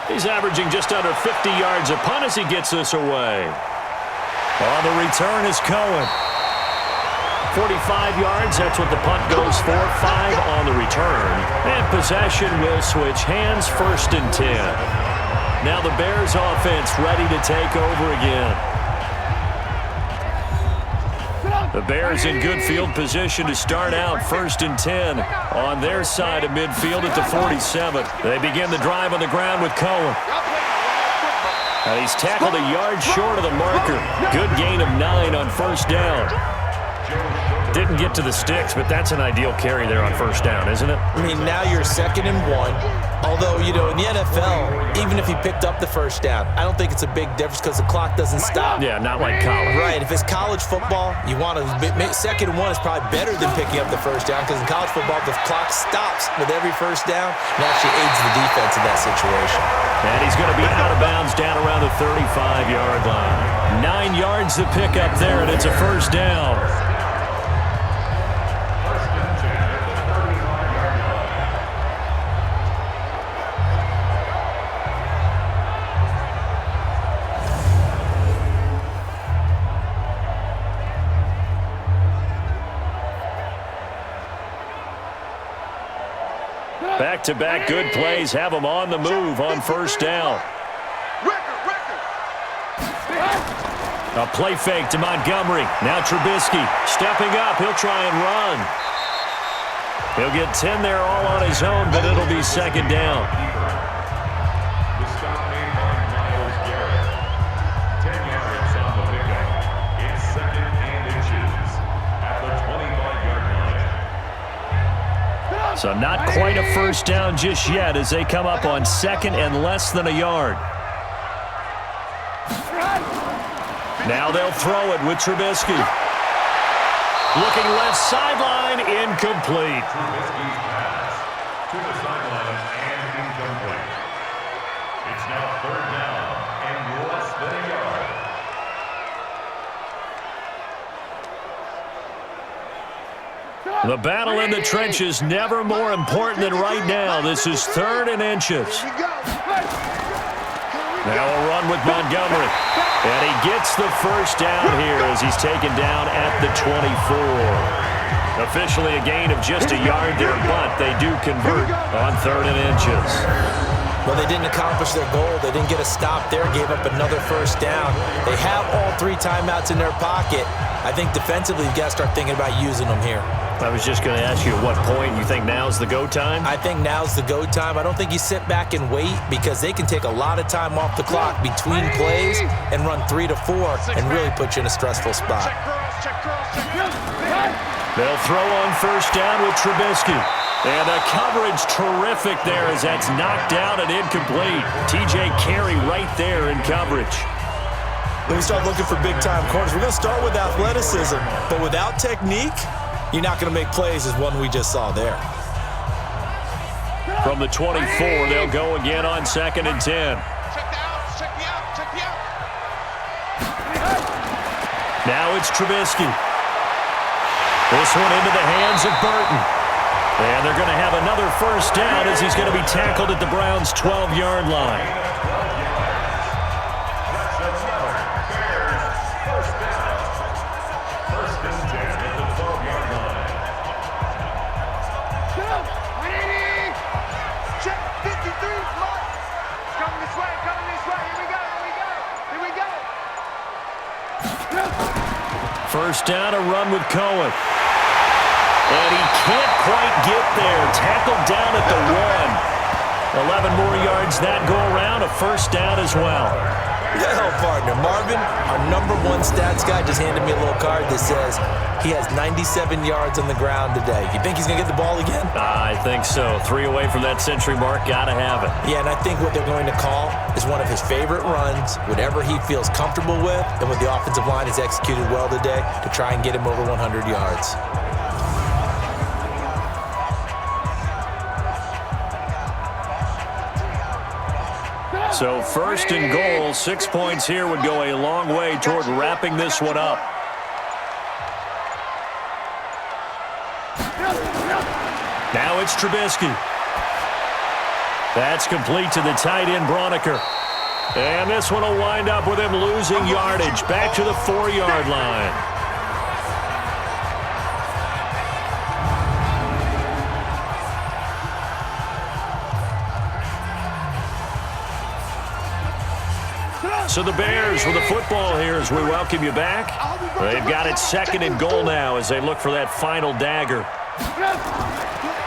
He's averaging just under 50 yards a punt as he gets this away. On the return is Cohen. 45 yards, that's what the punt goes for. 5 on the return. And possession will switch hands, 1st and 10. Now the Bears offense ready to take over again. The Bears in good field position to start out 1st and 10 on their side of midfield at the 47. They begin the drive on the ground with Cohen. And he's tackled a yard short of the marker. Good gain of 9 on 1st down. Didn't get to the sticks, but that's an ideal carry there on 1st down, isn't it? I mean, now you're 2nd and 1. Although, you know, in the NFL, even if he picked up the 1st down, I don't think it's a big difference because the clock doesn't stop. Yeah, not like college. Right. If it's college football, you want to 2nd and 1 is probably better than picking up the 1st down because in college football, the clock stops with every 1st down and actually aids the defense in that situation. And he's going to be out of bounds down around the 35-yard line. 9 yards to pick up there, and it's a 1st down. Back-to-back good plays have him on the move on 1st down. A play fake to Montgomery. Now Trubisky stepping up. He'll try and run. He'll get 10 there all on his own, but it'll be 2nd down. The stop made by Myles Garrett. 10 yards on the pickup. It's 2nd and inches at the 25-yard line. So not quite a 1st down just yet as they come up on 2nd and less than a yard. Now they'll throw it with Trubisky. Looking left sideline, incomplete. Trubisky's pass to the sideline and incomplete. It's now 3rd down and less than a yard. The battle in the trenches never more important than right now. This is 3rd and inches. Now a run with Montgomery. And he gets the 1st down here as he's taken down at the 24. Officially a gain of just a yard there, but they do convert on 3rd and inches. Well, they didn't accomplish their goal. They didn't get a stop there, gave up another 1st down. They have all 3 timeouts in their pocket. I think defensively, you've got to start thinking about using them here. I was just going to ask you at what point you think now's the go time? I think now's the go time. I don't think you sit back and wait because they can take a lot of time off the clock between plays and run 3 to 4 and really put you in a stressful spot. They'll throw on 1st down with Trubisky. And the coverage terrific there as that's knocked down and incomplete. TJ Carey right there in coverage. When we start looking for big-time corners, we're going to start with athleticism, but without technique, you're not going to make plays as one we just saw there. From the 24, they'll go again on 2nd and 10. Now it's Trubisky. This one into the hands of Burton. And they're going to have another first down as he's going to be tackled at the Browns' 12-yard line. First and 10 at the 12-yard line. Go! 180! Check 53, Mark! Coming this way, coming this way. Here we go, here we go, here we go. First down, a run with Cohen. And he can't quite get there. Tackled down at the 1. 11 more yards that go around. A first down as well. Yeah, partner. Marvin, our #1 stats guy, just handed me a little card that says he has 97 yards on the ground today. You think he's going to get the ball again? I think so. 3 away from that century mark. Got to have it. Yeah, and I think what they're going to call is one of his favorite runs, whatever he feels comfortable with, and what the offensive line has executed well today to try and get him over 100 yards. So first and goal, 6 points here would go a long way toward wrapping this one up. Now it's Trubisky. That's complete to the tight end, Broniker. And this one will wind up with him losing yardage back to the 4-yard line. So the Bears with the football here as we welcome you back. They've got it second and goal now as they look for that final dagger.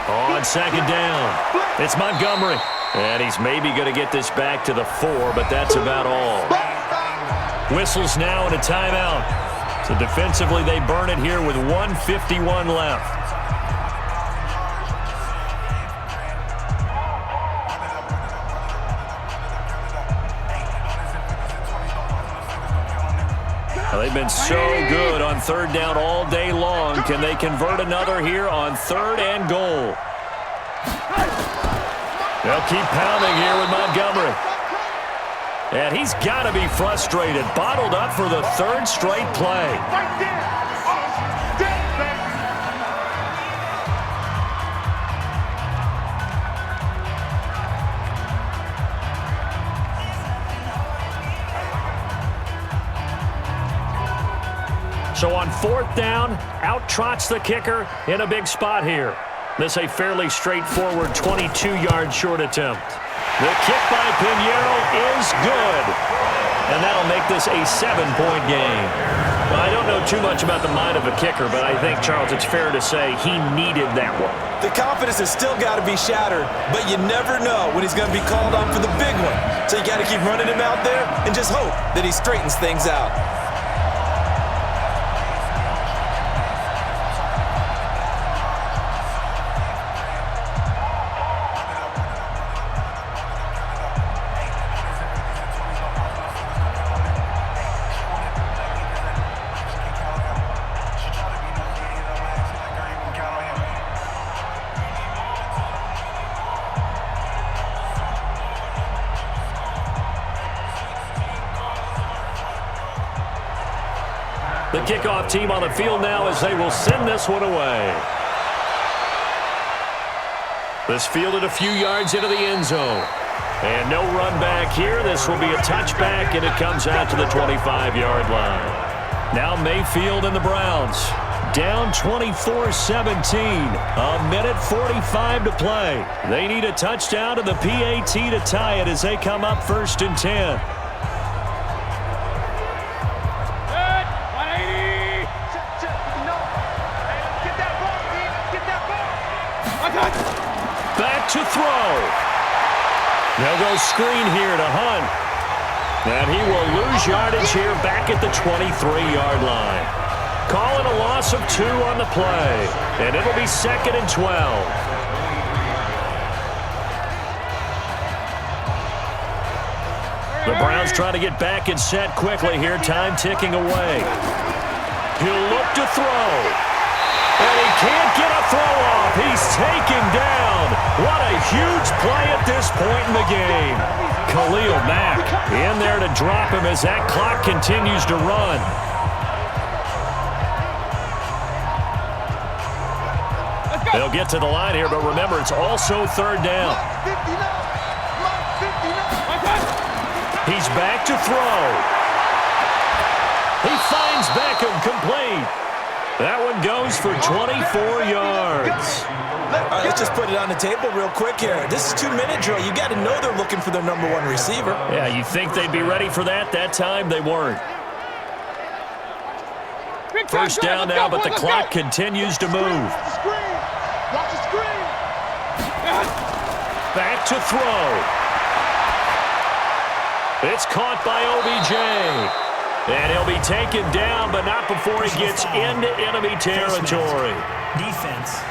On second down, it's Montgomery. And he's maybe going to get this back to the 4, but that's about all. Whistles now and a timeout. So defensively they burn it here with 1:51 left. They've been so good on third down all day long. Can they convert another here on third and goal? They'll keep pounding here with Montgomery. And he's got to be frustrated. Bottled up for the 3rd straight play. So on 4th down, out trots the kicker in a big spot here. This a fairly straightforward 22-yard short attempt. The kick by Pinheiro is good. And that'll make this a 7-point game. Well, I don't know too much about the mind of a kicker, but I think, Charles, it's fair to say he needed that one. The confidence has still got to be shattered, but you never know when he's going to be called on for the big one. So you got to keep running him out there and just hope that he straightens things out. The kickoff team on the field now as they will send this one away. This fielded a few yards into the end zone. And no run back here. This will be a touchback, and it comes out to the 25-yard line. Now Mayfield and the Browns down 24-17. A minute 45 to play. They need a touchdown to the PAT to tie it as they come up 1st and 10. Back to throw. They'll go screen here to Hunt. And he will lose yardage here back at the 23-yard line. Calling a loss of 2 on the play. And it'll be 2nd and 12. The Browns trying to get back and set quickly here. Time ticking away. He'll look to throw. And he can't get a throw off. He's taken down. What a huge play at this point in the game. Khalil Mack in there to drop him as that clock continues to run. They'll get to the line here, but remember, it's also third down. He's back to throw. He finds Beckham complete. That one goes for 24 yards. All right, let's just put it on the table real quick here. This is 2-minute drill. You got to know they're looking for their number 1 receiver. Yeah, you think they'd be ready for that? That time they weren't. First down now, but the clock continues to move. Back to throw. It's caught by OBJ. And he'll be taken down, but not before he gets into enemy territory. Defense.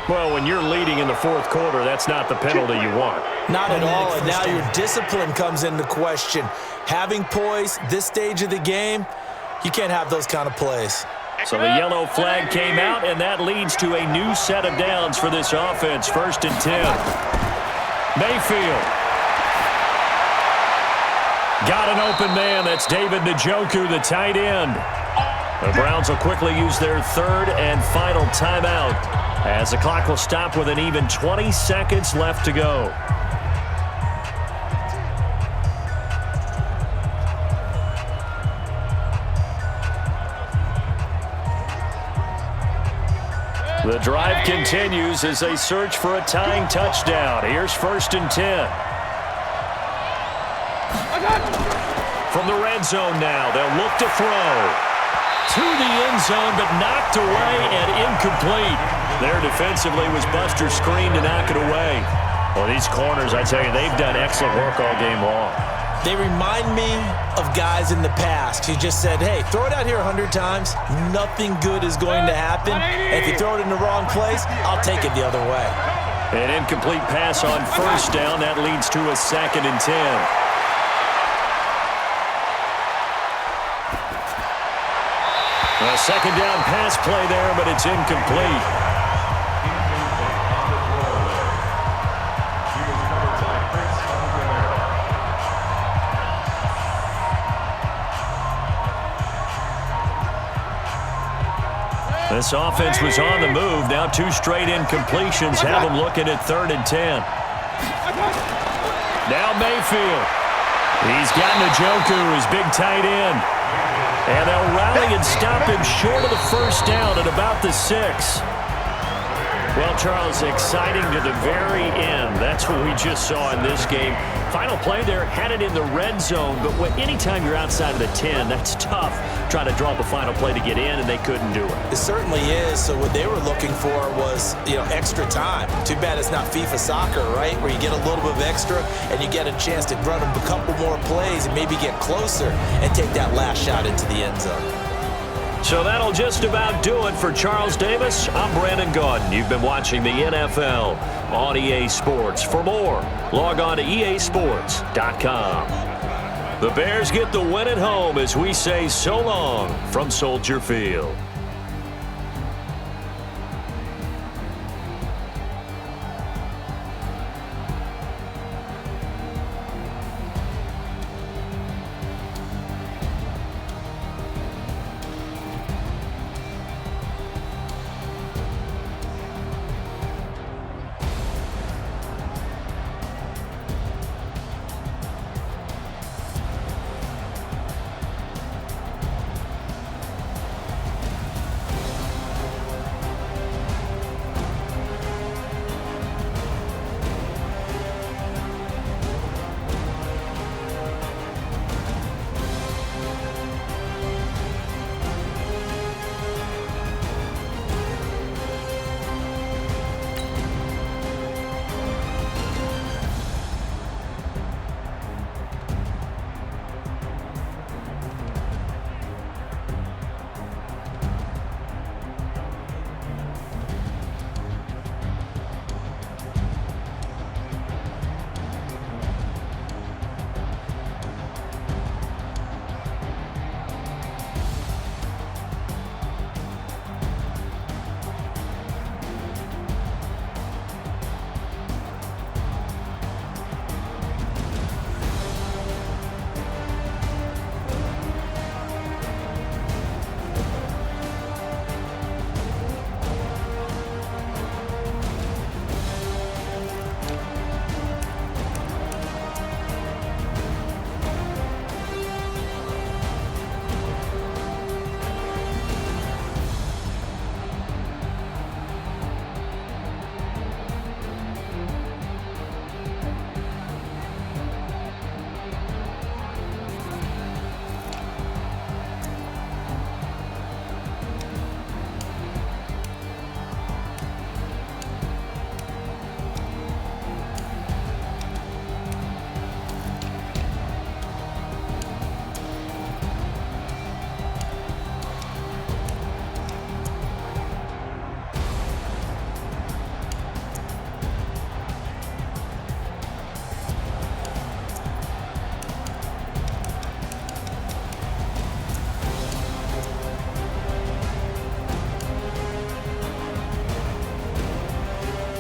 Well, when you're leading in the fourth quarter, that's not the penalty you want. Not at all, and now your discipline comes into question. Having poise this stage of the game, you can't have those kind of plays. So the yellow flag came out, and that leads to a new set of downs for this offense. 1st and 10. Mayfield. Got an open man. That's David Njoku, the tight end. The Browns will quickly use their 3rd and final timeout, as the clock will stop with an even 20 seconds left to go. The drive continues as they search for a tying touchdown. Here's 1st and 10. From the red zone now, they'll look to throw. To the end zone, but knocked away and incomplete. There defensively was Buster screen to knock it away. Well, these corners, I tell you, they've done excellent work all game long. They remind me of guys in the past who just said, hey, throw it out here 100 times. Nothing good is going to happen. And if you throw it in the wrong place, I'll take it the other way. An incomplete pass on 1st down. That leads to a 2nd and 10. A 2nd down pass play there, but it's incomplete. This offense was on the move. Now 2 straight incompletions have them looking at 3rd and 10. Now Mayfield. He's got Njoku, his big tight end. And they'll rally and stop him short of the 1st down at about the 6. Well, Charles, exciting to the very end. That's what we just saw in this game. Final play there, had it in the red zone, but anytime you're outside of the 10, that's tough. Trying to draw up a final play to get in, and they couldn't do it. It certainly is. So what they were looking for was, extra time. Too bad it's not FIFA soccer, right, where you get a little bit of extra and you get a chance to run a couple more plays and maybe get closer and take that last shot into the end zone. So that'll just about do it for Charles Davis. I'm Brandon Gaudin. You've been watching the NFL on EA Sports. For more, log on to easports.com. The Bears get the win at home as we say so long from Soldier Field.